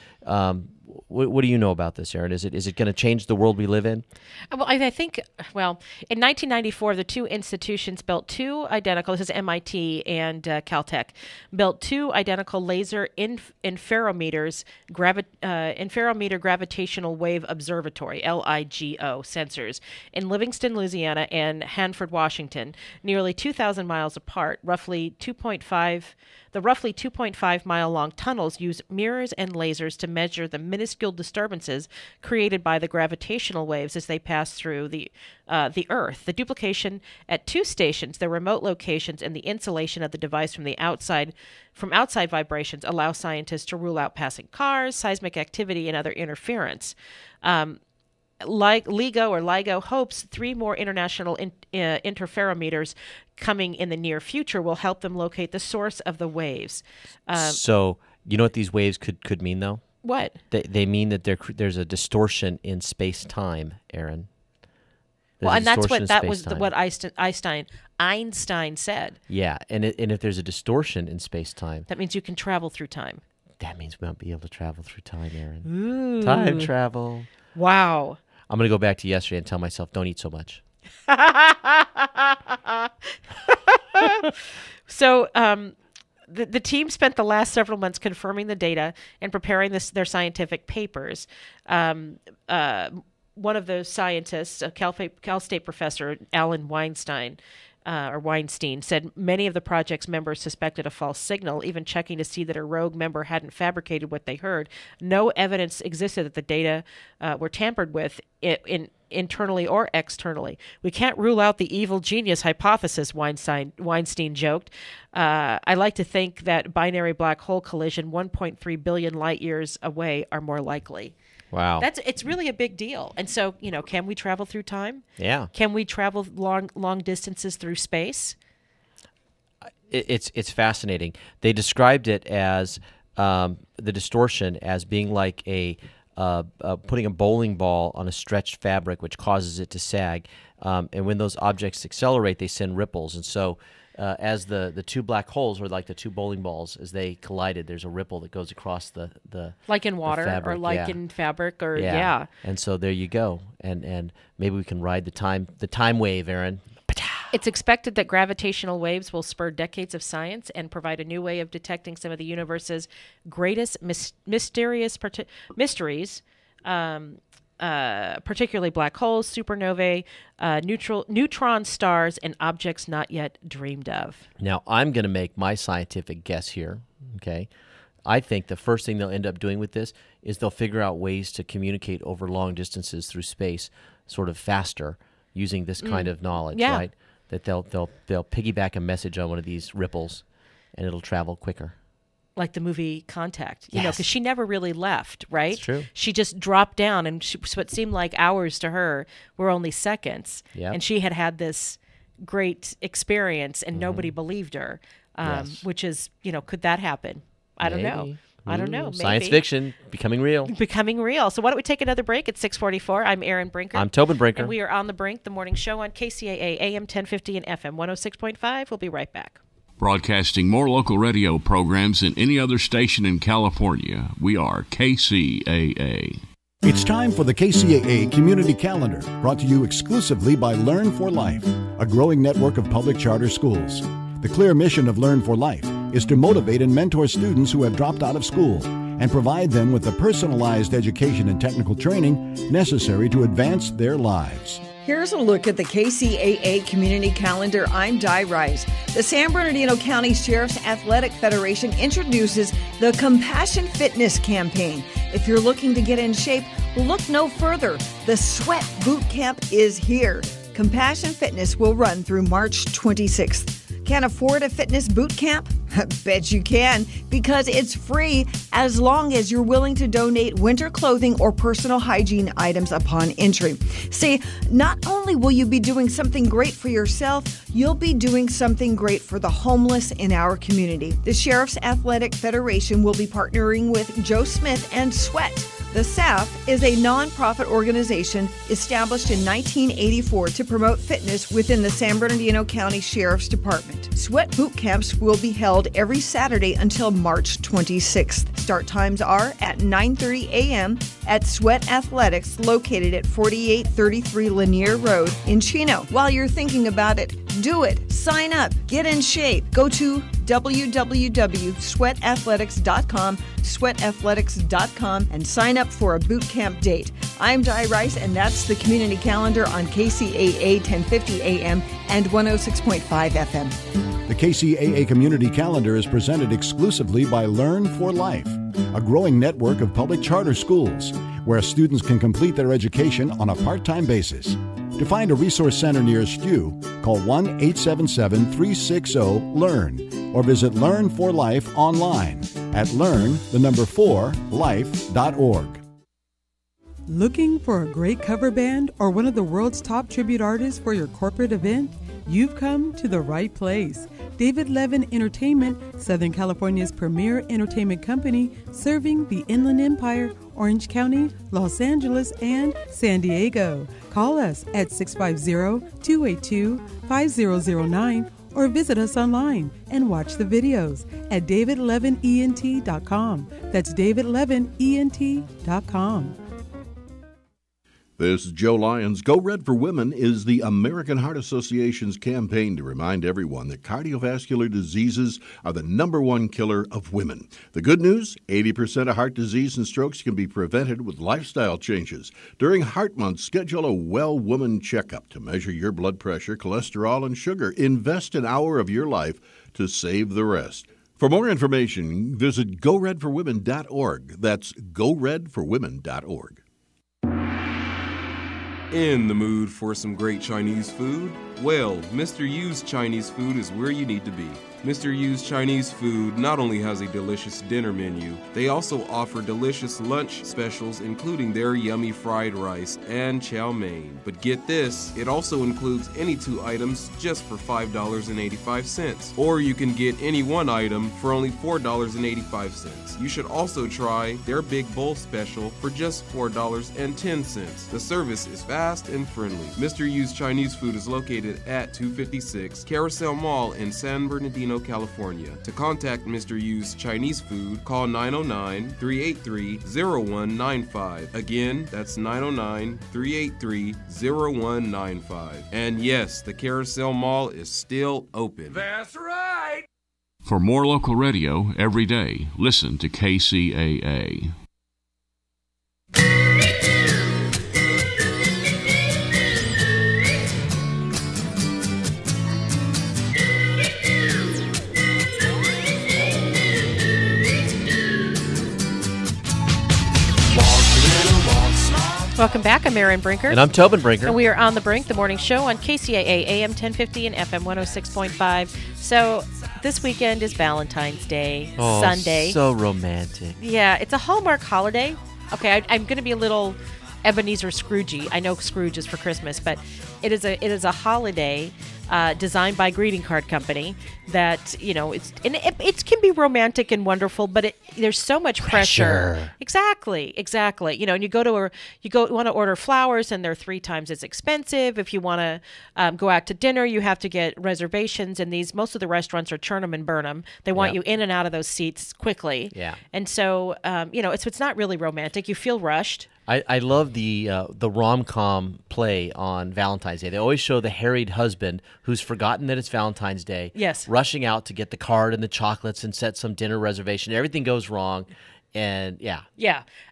What do you know about this, Aaron? Is it going to change the world we live in? Well, I think, in 1994, the two institutions built two identical, this is MIT and Caltech, built two identical laser interferometer gravitational wave observatory, LIGO, sensors in Livingston, Louisiana and Hanford, Washington, nearly 2,000 miles apart, The roughly 2.5-mile-long tunnels use mirrors and lasers to measure the minuscule disturbances created by the gravitational waves as they pass through the Earth. The duplication at two stations, their remote locations, and the insulation of the device from outside vibrations allow scientists to rule out passing cars, seismic activity, and other interference. LIGO hopes 3 more international interferometers coming in the near future will help them locate the source of the waves. So you know what these waves could mean, though? What? They mean that there's a distortion in space-time, Aaron. And that's what Einstein said. Yeah, and if there's a distortion in space-time, that means you can travel through time. That means we won't be able to travel through time, Aaron. Ooh. Time travel. Wow. I'm going to go back to yesterday and tell myself, don't eat so much. So the team spent the last several months confirming the data and preparing their scientific papers. One of the scientists, Cal State professor Alan Weinstein, or Weinstein, said many of the project's members suspected a false signal, even checking to see that a rogue member hadn't fabricated what they heard. No evidence existed that the data were tampered with internally or externally. We can't rule out the evil genius hypothesis, Weinstein joked. I like to think that binary black hole collision 1.3 billion light years away are more likely. Wow. It's really a big deal. And so, can we travel through time? Yeah. Can we travel long distances through space? It's fascinating. They described it as the distortion as being like putting a bowling ball on a stretched fabric, which causes it to sag. And when those objects accelerate, they send ripples. And so as the two black holes, or like the two bowling balls, as they collided, there's a ripple that goes across the like in water fabric, or like in fabric or yeah. And so there you go. And maybe we can ride the time wave, Aaron. It's expected that gravitational waves will spur decades of science and provide a new way of detecting some of the universe's greatest mysteries, particularly black holes, supernovae, neutron stars, and objects not yet dreamed of. Now, I'm going to make my scientific guess here, okay? I think the first thing they'll end up doing with this is they'll figure out ways to communicate over long distances through space sort of faster using this kind of knowledge, right? That they'll piggyback a message on one of these ripples, and it'll travel quicker. Like the movie Contact, because she never really left, right? That's true. She just dropped down, and what seemed like hours to her were only seconds. Yep. And she had this great experience, and nobody believed her, which is, could that happen? I don't know. I don't know. Maybe. Science fiction becoming real. So why don't we take another break at 6:44? I'm Aaron Brinker. I'm Tobin Brinker. And we are on The Brink, the morning show on KCAA AM 1050 and FM 106.5. We'll be right back. Broadcasting more local radio programs than any other station in California, we are KCAA. It's time for the KCAA Community Calendar, brought to you exclusively by Learn for Life, a growing network of public charter schools. The clear mission of Learn for Life is to motivate and mentor students who have dropped out of school and provide them with the personalized education and technical training necessary to advance their lives. Here's a look at the KCAA Community Calendar. I'm Di Rice. The San Bernardino County Sheriff's Athletic Federation introduces the Compassion Fitness Campaign. If you're looking to get in shape, look no further. The Sweat Boot Camp is here. Compassion Fitness will run through March 26th. Can't afford a fitness boot camp? I bet you can, because it's free as long as you're willing to donate winter clothing or personal hygiene items upon entry. See, not only will you be doing something great for yourself, you'll be doing something great for the homeless in our community. The Sheriff's Athletic Federation will be partnering with Joe Smith and Sweat. The SAF is a nonprofit organization established in 1984 to promote fitness within the San Bernardino County Sheriff's Department. Sweat boot camps will be held every Saturday until March 26th. Start times are at 9:30 a.m. at Sweat Athletics, located at 4833 Lanier Road in Chino. While you're thinking about it, do it. Sign up. Get in shape. Go to www.sweatathletics.com, and sign up for a boot camp date. I'm Di Rice, and that's the Community Calendar on KCAA 1050 AM and 106.5 FM. The KCAA Community Calendar is presented exclusively by Learn for Life, a growing network of public charter schools where students can complete their education on a part-time basis. To find a resource center nearest you, call 1-877-360-LEARN or visit Learn for Life online at learn4life.org. Looking for a great cover band or one of the world's top tribute artists for your corporate event? You've come to the right place. David Levin Entertainment, Southern California's premier entertainment company, serving the Inland Empire, Orange County, Los Angeles, and San Diego. Call us at 650-282-5009 or visit us online and watch the videos at davidlevinent.com. That's davidlevinent.com. This is Joe Lyons. Go Red for Women is the American Heart Association's campaign to remind everyone that cardiovascular diseases are the #1 killer of women. The good news, 80% of heart disease and strokes can be prevented with lifestyle changes. During Heart Month, schedule a Well Woman checkup to measure your blood pressure, cholesterol, and sugar. Invest an hour of your life to save the rest. For more information, visit goredforwomen.org. That's goredforwomen.org. In the mood for some great Chinese food? Well, Mr. Yu's Chinese Food is where you need to be. Mr. Yu's Chinese Food not only has a delicious dinner menu, they also offer delicious lunch specials including their yummy fried rice and chow mein. But get this, it also includes any 2 items just for $5.85. Or you can get any 1 item for only $4.85. You should also try their Big Bowl special for just $4.10. The service is fast and friendly. Mr. Yu's Chinese Food is located at 256 Carousel Mall in San Bernardino, California. To contact Mr. Yu's Chinese Food, call 909-383-0195. Again, that's 909-383-0195. And yes, the Carousel Mall is still open. That's right. For more local radio every day, listen to KCAA. Welcome back. I'm Erin Brinker. And I'm Tobin Brinker. And we are on The Brink, the morning show on KCAA AM 1050 and FM 106.5. So this weekend is Valentine's Day, Sunday. So romantic. Yeah, it's a Hallmark holiday. Okay, I'm going to be a little Ebenezer Scroogey. I know Scrooge is for Christmas, but it is a holiday designed by Greeting Card Company that, you know, it can be romantic and wonderful, but there's so much pressure. Exactly. You know, and you want to order flowers and they're 3 times as expensive. If you want to go out to dinner, you have to get reservations, and most of the restaurants are churn 'em and burn 'em. They want you in and out of those seats quickly. Yeah. And so, you know, it's not really romantic. You feel rushed. I love the rom-com play on Valentine's Day. They always show the harried husband who's forgotten that it's Valentine's Day. Yes. Rushing out to get the card and the chocolates and set some dinner reservation. Everything goes wrong. And yeah,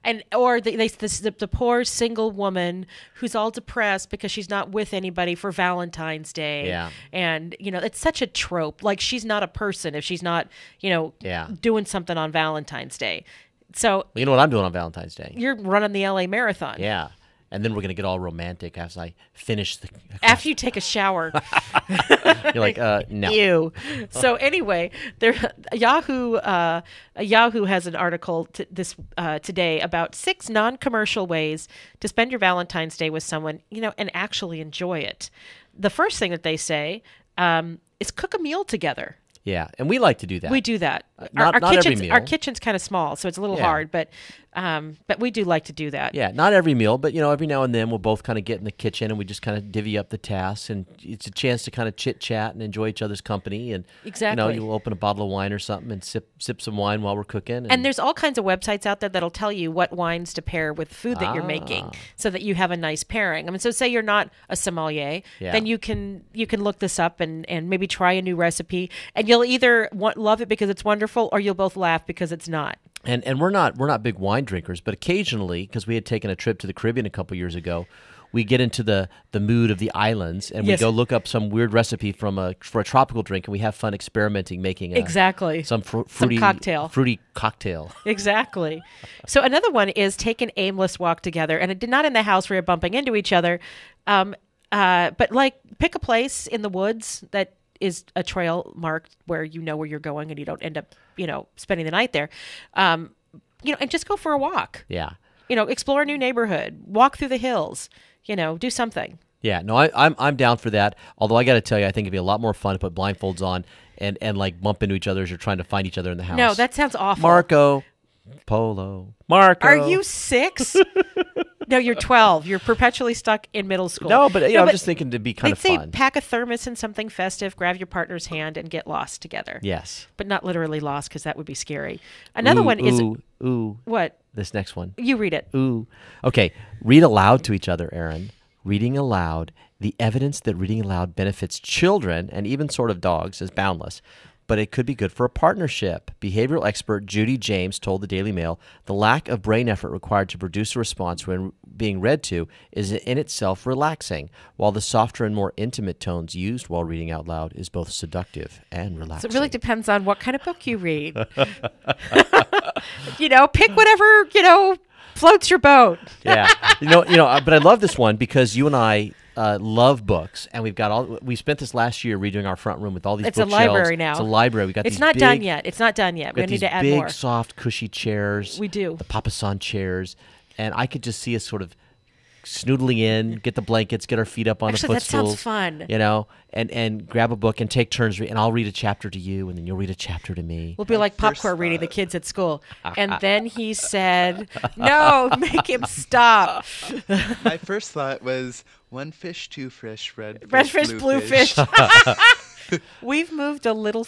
and or the poor single woman who's all depressed because she's not with anybody for Valentine's Day. Yeah, and you know, it's such a trope. Like, she's not a person if she's not, you know, doing something on Valentine's Day. So you know what I'm doing on Valentine's Day? You're running the LA Marathon. Yeah. And then we're going to get all romantic as I finish after you take a shower. You're like, no. Ew. So anyway, Yahoo has an article today about 6 non-commercial ways to spend your Valentine's Day with someone, you know, and actually enjoy it. The first thing that they say is cook a meal together. Yeah, and we like to do that. We do that. Not every meal. Our kitchen's kind of small, so it's a little hard, but we do like to do that. Yeah, not every meal, but you know, every now and then we'll both kind of get in the kitchen and we just kind of divvy up the tasks, and it's a chance to kind of chit chat and enjoy each other's company. And exactly, you know, you'll open a bottle of wine or something and sip some wine while we're cooking. And there's all kinds of websites out there that'll tell you what wines to pair with food that you're making, so that you have a nice pairing. I mean, so say you're not a sommelier, then you can look this up and maybe try a new recipe, and you'll either love it because it's wonderful, or you'll both laugh because it's not. And we're not big wine drinkers, but occasionally, because we had taken a trip to the Caribbean a couple years ago, we get into the mood of the islands, and we go look up some weird recipe for a tropical drink, and we have fun experimenting, making some fruity cocktail. Exactly. So another one is take an aimless walk together, and not in the house where you're bumping into each other, but like pick a place in the woods that is a trail marked where you know where you're going and you don't end up, you know, spending the night there, you know, and just go for a walk. Yeah. You know, explore a new neighborhood, walk through the hills, you know, do something. Yeah, no, I'm down for that. Although I got to tell you, I think it'd be a lot more fun to put blindfolds on and like bump into each other as you're trying to find each other in the house. No, that sounds awful. Marco, Polo. Marco. Are you 6? No, you're 12. You're perpetually stuck in middle school. No, but I'm just thinking to be kind of fun. They'd say pack a thermos and something festive, grab your partner's hand, and get lost together. Yes. But not literally lost, because that would be scary. Another one is... Ooh. What? This next one. You read it. Ooh. Okay. Read aloud to each other, Aaron. Reading aloud. The evidence that reading aloud benefits children and even sort of dogs is boundless. But it could be good for a partnership. Behavioral expert Judy James told the Daily Mail the lack of brain effort required to produce a response when being read to is in itself relaxing, while the softer and more intimate tones used while reading out loud is both seductive and relaxing. So it really depends on what kind of book you read. Pick whatever, floats your boat. Yeah. But I love this one because you and I love books, and we spent this last year redoing our front room with all these bookshelves. It's a library now. It's a library. We got It's these not big, done yet. It's not done yet. We need to add big, more. soft, cushy chairs. We do. The Papasan chairs, and I could just see us sort of snoodling in, get the blankets, get our feet up on the footstools. Actually, that sounds fun. And grab a book and take turns, and I'll read a chapter to you, and then you'll read a chapter to me. We'll be like popcorn reading the kids at school. And then he said, no, make him stop. My first thought was one fish, two fish, red fish, blue fish. We've moved a little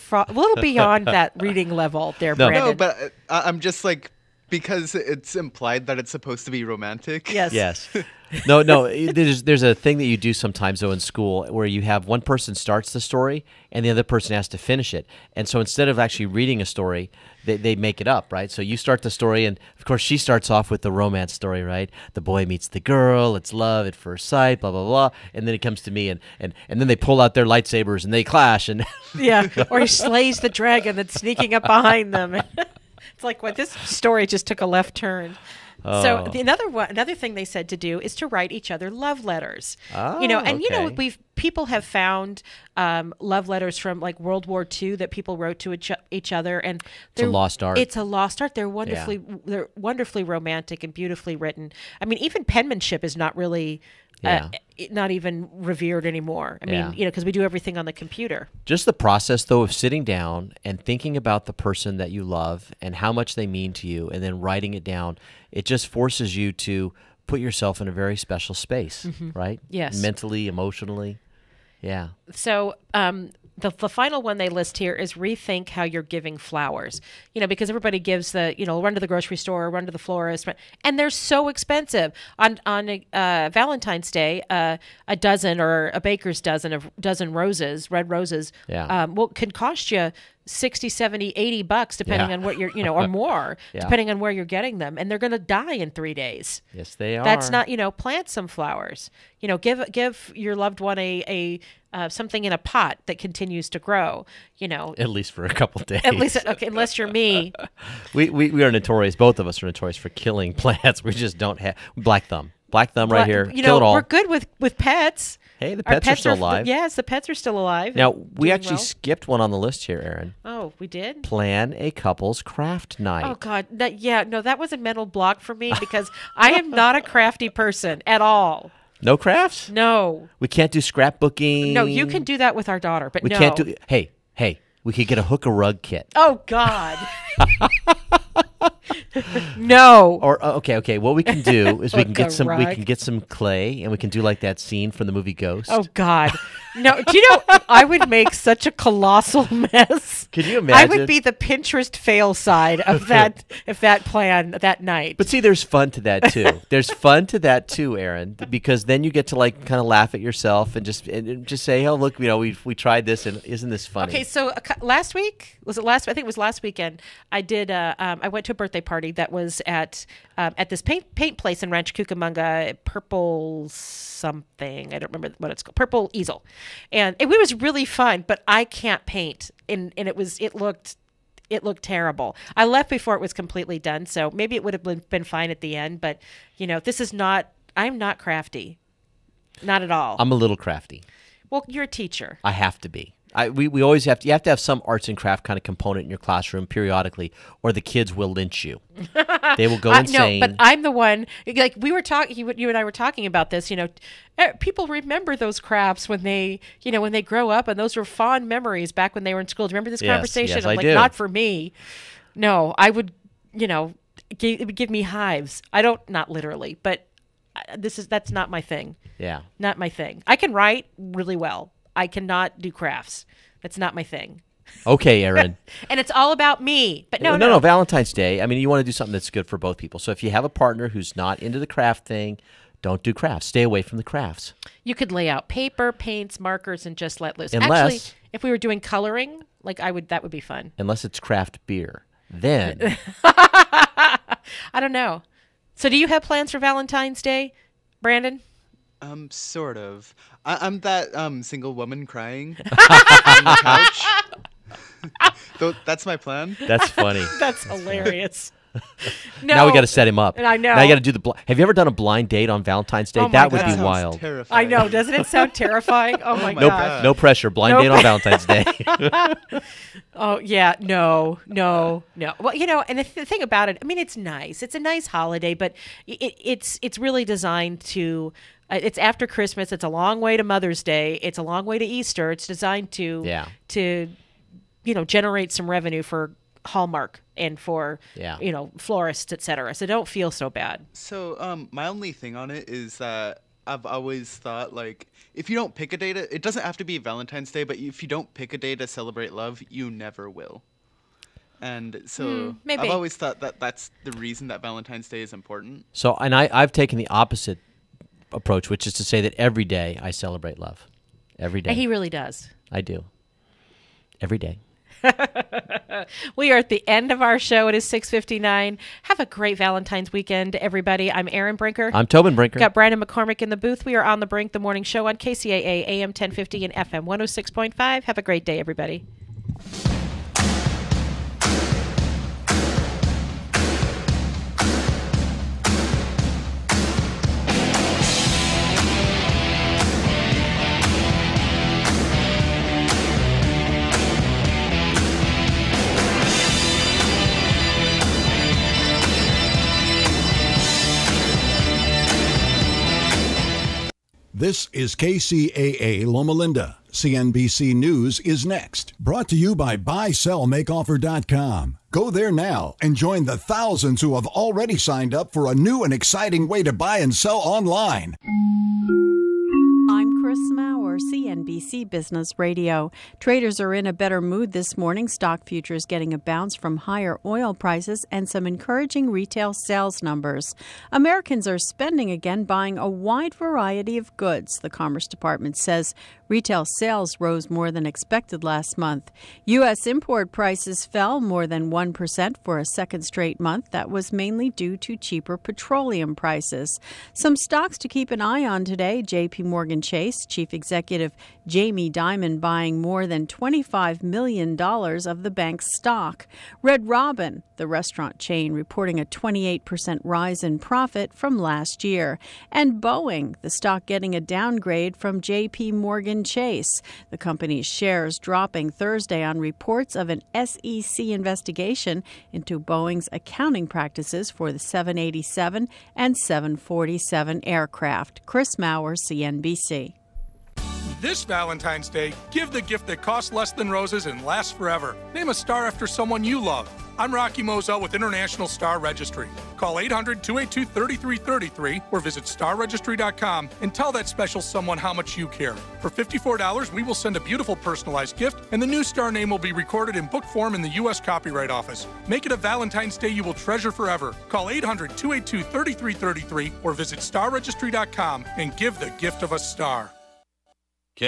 beyond that reading level there, Brandon. No, but I'm just like, because it's implied that it's supposed to be romantic. Yes. No. There's a thing that you do sometimes, though, in school where you have one person starts the story and the other person has to finish it. And so instead of actually reading a story, they make it up, right? So you start the story, and of course she starts off with the romance story, right? The boy meets the girl, it's love at first sight, blah, blah, blah. And then it comes to me, and then they pull out their lightsabers and they clash. And yeah, or he slays the dragon that's sneaking up behind them. It's like, this story just took a left turn. Oh. So another thing they said to do is to write each other love letters. People have found love letters from like World War II that people wrote to each other, and it's a lost art. It's a lost art. They're wonderfully romantic and beautifully written. I mean, even penmanship is not really. Not even revered anymore. I mean, because we do everything on the computer. Just the process, though, of sitting down and thinking about the person that you love and how much they mean to you, and then writing it down, it just forces you to put yourself in a very special space, right? Yes. Mentally, emotionally. Yeah. So the final one they list here is rethink how you're giving flowers. Because everybody gives run to the grocery store, run to the florist, and they're so expensive. On Valentine's Day, a dozen or a baker's dozen roses, red roses, can cost you $60, $70, $80 depending on what you're, or more, depending on where you're getting them. And they're going to die in 3 days. Yes, they are. That's not, plant some flowers. Give your loved one a something in a pot that continues to grow, At least for a couple days. At least, okay, unless you're me. We are notorious, both of us are notorious for killing plants. We just don't have, Black thumb right here, kill it all. We're good with pets. Hey, the pets are still alive. Yes, the pets are still alive. Now, we actually skipped one on the list here, Aaron. Oh, we did? Plan a couple's craft night. Oh, God. That was a mental block for me because I am not a crafty person at all. No crafts? No. We can't do scrapbooking? No, you can do that with our daughter, but we can't do... Hey, we could get a hook a rug kit. Oh, God. No. Or okay. What we can do is we can get some clay, and we can do like that scene from the movie Ghost. Oh God, no! Do you know I would make such a colossal mess? Can you imagine? I would be the Pinterest fail side of that plan that night. But see, there's fun to that too. There's fun to that too, Aaron, because then you get to like kind of laugh at yourself and just say, "Oh, look, we tried this, and isn't this funny?" Okay, so last week I think it was last weekend. I did. I went to a birthday party that was at this paint place in Rancho Cucamonga, Purple something. I don't remember what it's called. Purple Easel, and it was really fun. But I can't paint, and it looked terrible. I left before it was completely done, so maybe it would have been fine at the end. But I'm not crafty, not at all. I'm a little crafty. Well, you're a teacher. I have to be. We always have to. You have to have some arts and craft kind of component in your classroom periodically, or the kids will lynch you. They will go insane. No, but I'm the one. Like we were talking, you and I were talking about this. People remember those crafts when they grow up, and those were fond memories back when they were in school. Do you remember this conversation? Yes, I'm I like, do. not for me. No, I would. it would give me hives. I don't, not literally, but that's not my thing. Yeah. Not my thing. I can write really well. I cannot do crafts. That's not my thing. Okay, Aaron. And it's all about me. But no. Valentine's Day. I mean, you want to do something that's good for both people. So if you have a partner who's not into the craft thing, don't do crafts. Stay away from the crafts. You could lay out paper, paints, markers, and just let loose. Unless, actually, if we were doing coloring, that would be fun. Unless it's craft beer. Then. I don't know. So do you have plans for Valentine's Day, Brandon? Sort of. I'm that single woman crying on the couch. That's my plan. That's funny. That's hilarious. No. Now we got to set him up. I know. Now you got to do have you ever done a blind date on Valentine's Day? Oh that would God. be wild. Terrifying. I know. Doesn't it sound terrifying? Oh my God. No pressure. Blind date on Valentine's Day. Oh yeah. No. Well, and the thing about it, I mean, it's nice. It's a nice holiday, but it's really designed to. It's after Christmas. It's a long way to Mother's Day. It's a long way to Easter. It's designed to generate some revenue for Hallmark and for florists, etc. So don't feel so bad. So my only thing on it is that I've always thought, like, if you don't pick a day it doesn't have to be Valentine's Day, but if you don't pick a day to celebrate love, you never will. And so maybe. I've always thought that that's the reason that Valentine's Day is important. So, and I've taken the opposite approach, which is to say that every day I celebrate love. Every day. And he really does. I do. Every day. We are at the end of our show. It is 6:59. Have a great Valentine's weekend, everybody. I'm Aaron Brinker. I'm Tobin Brinker. Got Brandon McCormick in the booth. We are on the Brink, the morning show on KCAA AM 1050 and FM 106.5. Have a great day, everybody. This is KCAA Loma Linda. CNBC News is next. Brought to you by BuySellMakeOffer.com. Go there now and join the thousands who have already signed up for a new and exciting way to buy and sell online. I'm Chris Maurer, CNBC Business Radio. Traders are in a better mood this morning. Stock futures getting a bounce from higher oil prices and some encouraging retail sales numbers. Americans are spending again, buying a wide variety of goods. The Commerce Department says retail sales rose more than expected last month. U.S. import prices fell more than 1% for a second straight month. That was mainly due to cheaper petroleum prices. Some stocks to keep an eye on today. J.P. Morgan Chase Chief Executive Jamie Dimon buying more than $25 million of the bank's stock. Red Robin, the restaurant chain, reporting a 28% rise in profit from last year. And Boeing, the stock getting a downgrade from J.P. Morgan Chase. The company's shares dropping Thursday on reports of an SEC investigation into Boeing's accounting practices for the 787 and 747 aircraft. Chris Maurer, CNBC. This Valentine's Day, give the gift that costs less than roses and lasts forever. Name a star after someone you love. I'm Rocky Moselle with International Star Registry. Call 800-282-3333 or visit starregistry.com and tell that special someone how much you care. For $54, we will send a beautiful personalized gift, and the new star name will be recorded in book form in the U.S. Copyright Office. Make it a Valentine's Day you will treasure forever. Call 800-282-3333 or visit starregistry.com and give the gift of a star.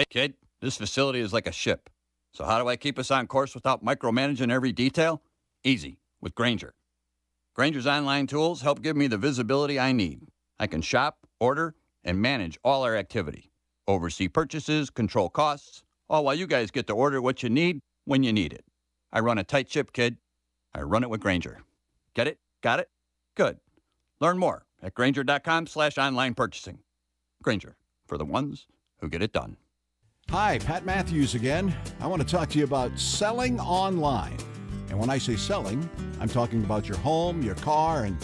Kid, this facility is like a ship. So how do I keep us on course without micromanaging every detail? Easy, with Grainger. Grainger's online tools help give me the visibility I need. I can shop, order, and manage all our activity. Oversee purchases, control costs, all while you guys get to order what you need when you need it. I run a tight ship, kid. I run it with Grainger. Get it? Got it? Good. Learn more at Grainger.com/online purchasing. Grainger, for the ones who get it done. Hi, Pat Matthews again. I want to talk to you about selling online. And when I say selling, I'm talking about your home, your car, and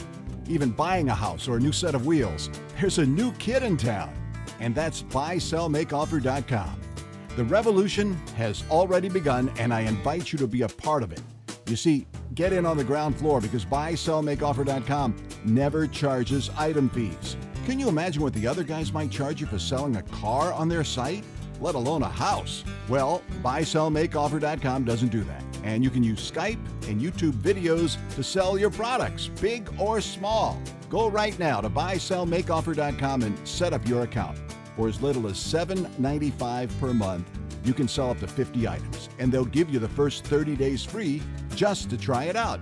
even buying a house or a new set of wheels. There's a new kid in town, and that's BuySellMakeOffer.com. The revolution has already begun, and I invite you to be a part of it. You see, get in on the ground floor because buysellmakeoffer.com never charges item fees. Can you imagine what the other guys might charge you for selling a car on their site, let alone a house? Well, buysellmakeoffer.com doesn't do that. And you can use Skype and YouTube videos to sell your products, big or small. Go right now to buysellmakeoffer.com and set up your account. For as little as $7.95 per month, you can sell up to 50 items, and they'll give you the first 30 days free just to try it out.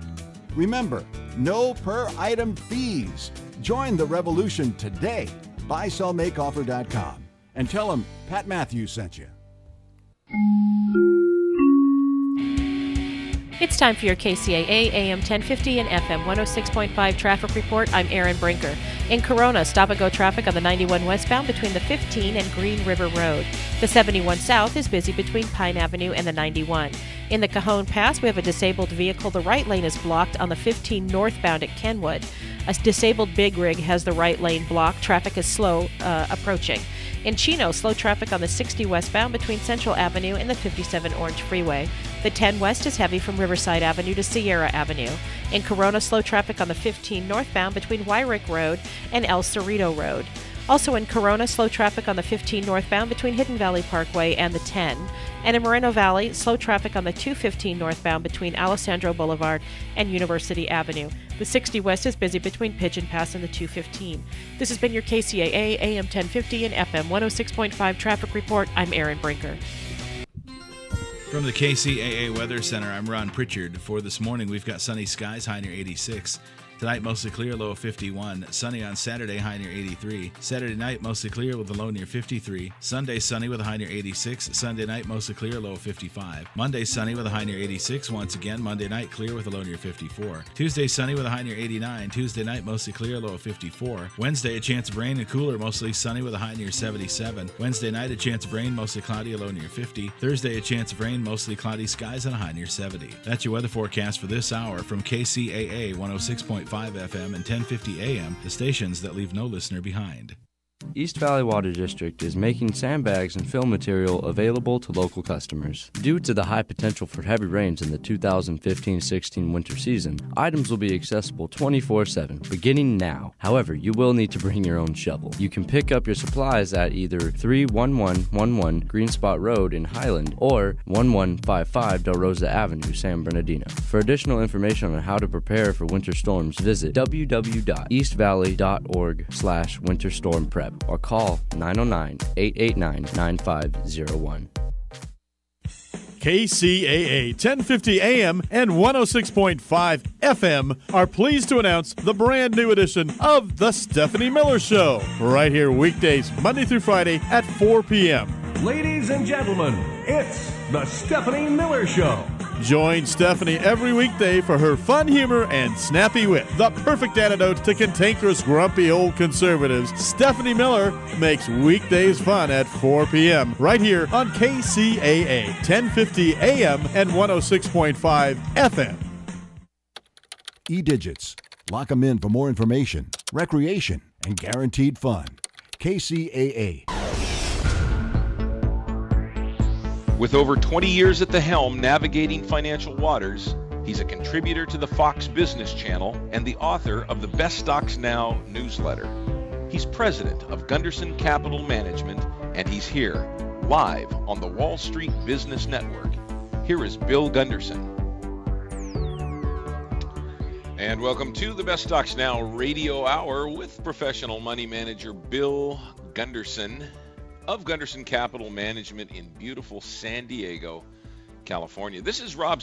Remember, no per item fees. Join the revolution today. buysellmakeoffer.com and tell them Pat Matthews sent you. It's time for your KCAA AM 1050 and FM 106.5 traffic report. I'm Erin Brinker. In Corona, stop-and-go traffic on the 91 westbound between the 15 and Green River Road. The 71 south is busy between Pine Avenue and the 91. In the Cajon Pass, we have a disabled vehicle. The right lane is blocked on the 15 northbound at Kenwood. A disabled big rig has the right lane blocked. Traffic is slow approaching. In Chino, slow traffic on the 60 westbound between Central Avenue and the 57 Orange Freeway. The 10 west is heavy from Riverside Avenue to Sierra Avenue. In Corona, slow traffic on the 15 northbound between Wyrick Road and El Cerrito Road. Also in Corona, slow traffic on the 15 northbound between Hidden Valley Parkway and the 10. And in Moreno Valley, slow traffic on the 215 northbound between Alessandro Boulevard and University Avenue. The 60 west is busy between Pigeon Pass and the 215. This has been your KCAA AM 1050 and FM 106.5 traffic report. I'm Erin Brinker. From the KCAA Weather Center, I'm Ron Pritchard. For this morning, we've got sunny skies, high near 86. Tonight, mostly clear, low of 51. Sunny on Saturday, high near 83. Saturday night, mostly clear with a low near 53. Sunday, sunny with a high near 86. Sunday night, mostly clear, low of 55. Monday, sunny with a high near 86. Once again, Monday night, clear with a low near 54. Tuesday, sunny with a high near 89. Tuesday night, mostly clear, low of 54. Wednesday, a chance of rain and cooler, mostly sunny with a high near 77. Wednesday night, a chance of rain, mostly cloudy, a low near 50. Thursday, a chance of rain, mostly cloudy skies, and a high near 70. That's your weather forecast for this hour from KCAA 106.5 FM and 1050 AM, the stations that leave no listener behind. East Valley Water District is making sandbags and fill material available to local customers. Due to the high potential for heavy rains in the 2015-16 winter season, items will be accessible 24/7, beginning now. However, you will need to bring your own shovel. You can pick up your supplies at either 31111 Green Spot Road in Highland or 1155 Del Rosa Avenue, San Bernardino. For additional information on how to prepare for winter storms, visit www.eastvalley.org/winterstormprep. or call 909-889-9501. KCAA 1050 AM and 106.5 FM are pleased to announce the brand new edition of The Stephanie Miller Show, right here weekdays, Monday through Friday at 4 p.m. Ladies and gentlemen, it's The Stephanie Miller Show. Join Stephanie every weekday for her fun humor and snappy wit. The perfect antidote to cantankerous, grumpy old conservatives. Stephanie Miller makes weekdays fun at 4 p.m. right here on KCAA 1050 AM and 106.5 FM. E-Digits. Lock them in for more information, recreation, and guaranteed fun. KCAA. With over 20 years at the helm navigating financial waters, he's a contributor to the Fox Business Channel and the author of the Best Stocks Now newsletter. He's president of Gunderson Capital Management, and he's here, live on the Wall Street Business Network. Here is Bill Gunderson. And welcome to the Best Stocks Now radio hour with professional money manager Bill Gunderson of Gunderson Capital Management in beautiful San Diego, California. This is Rob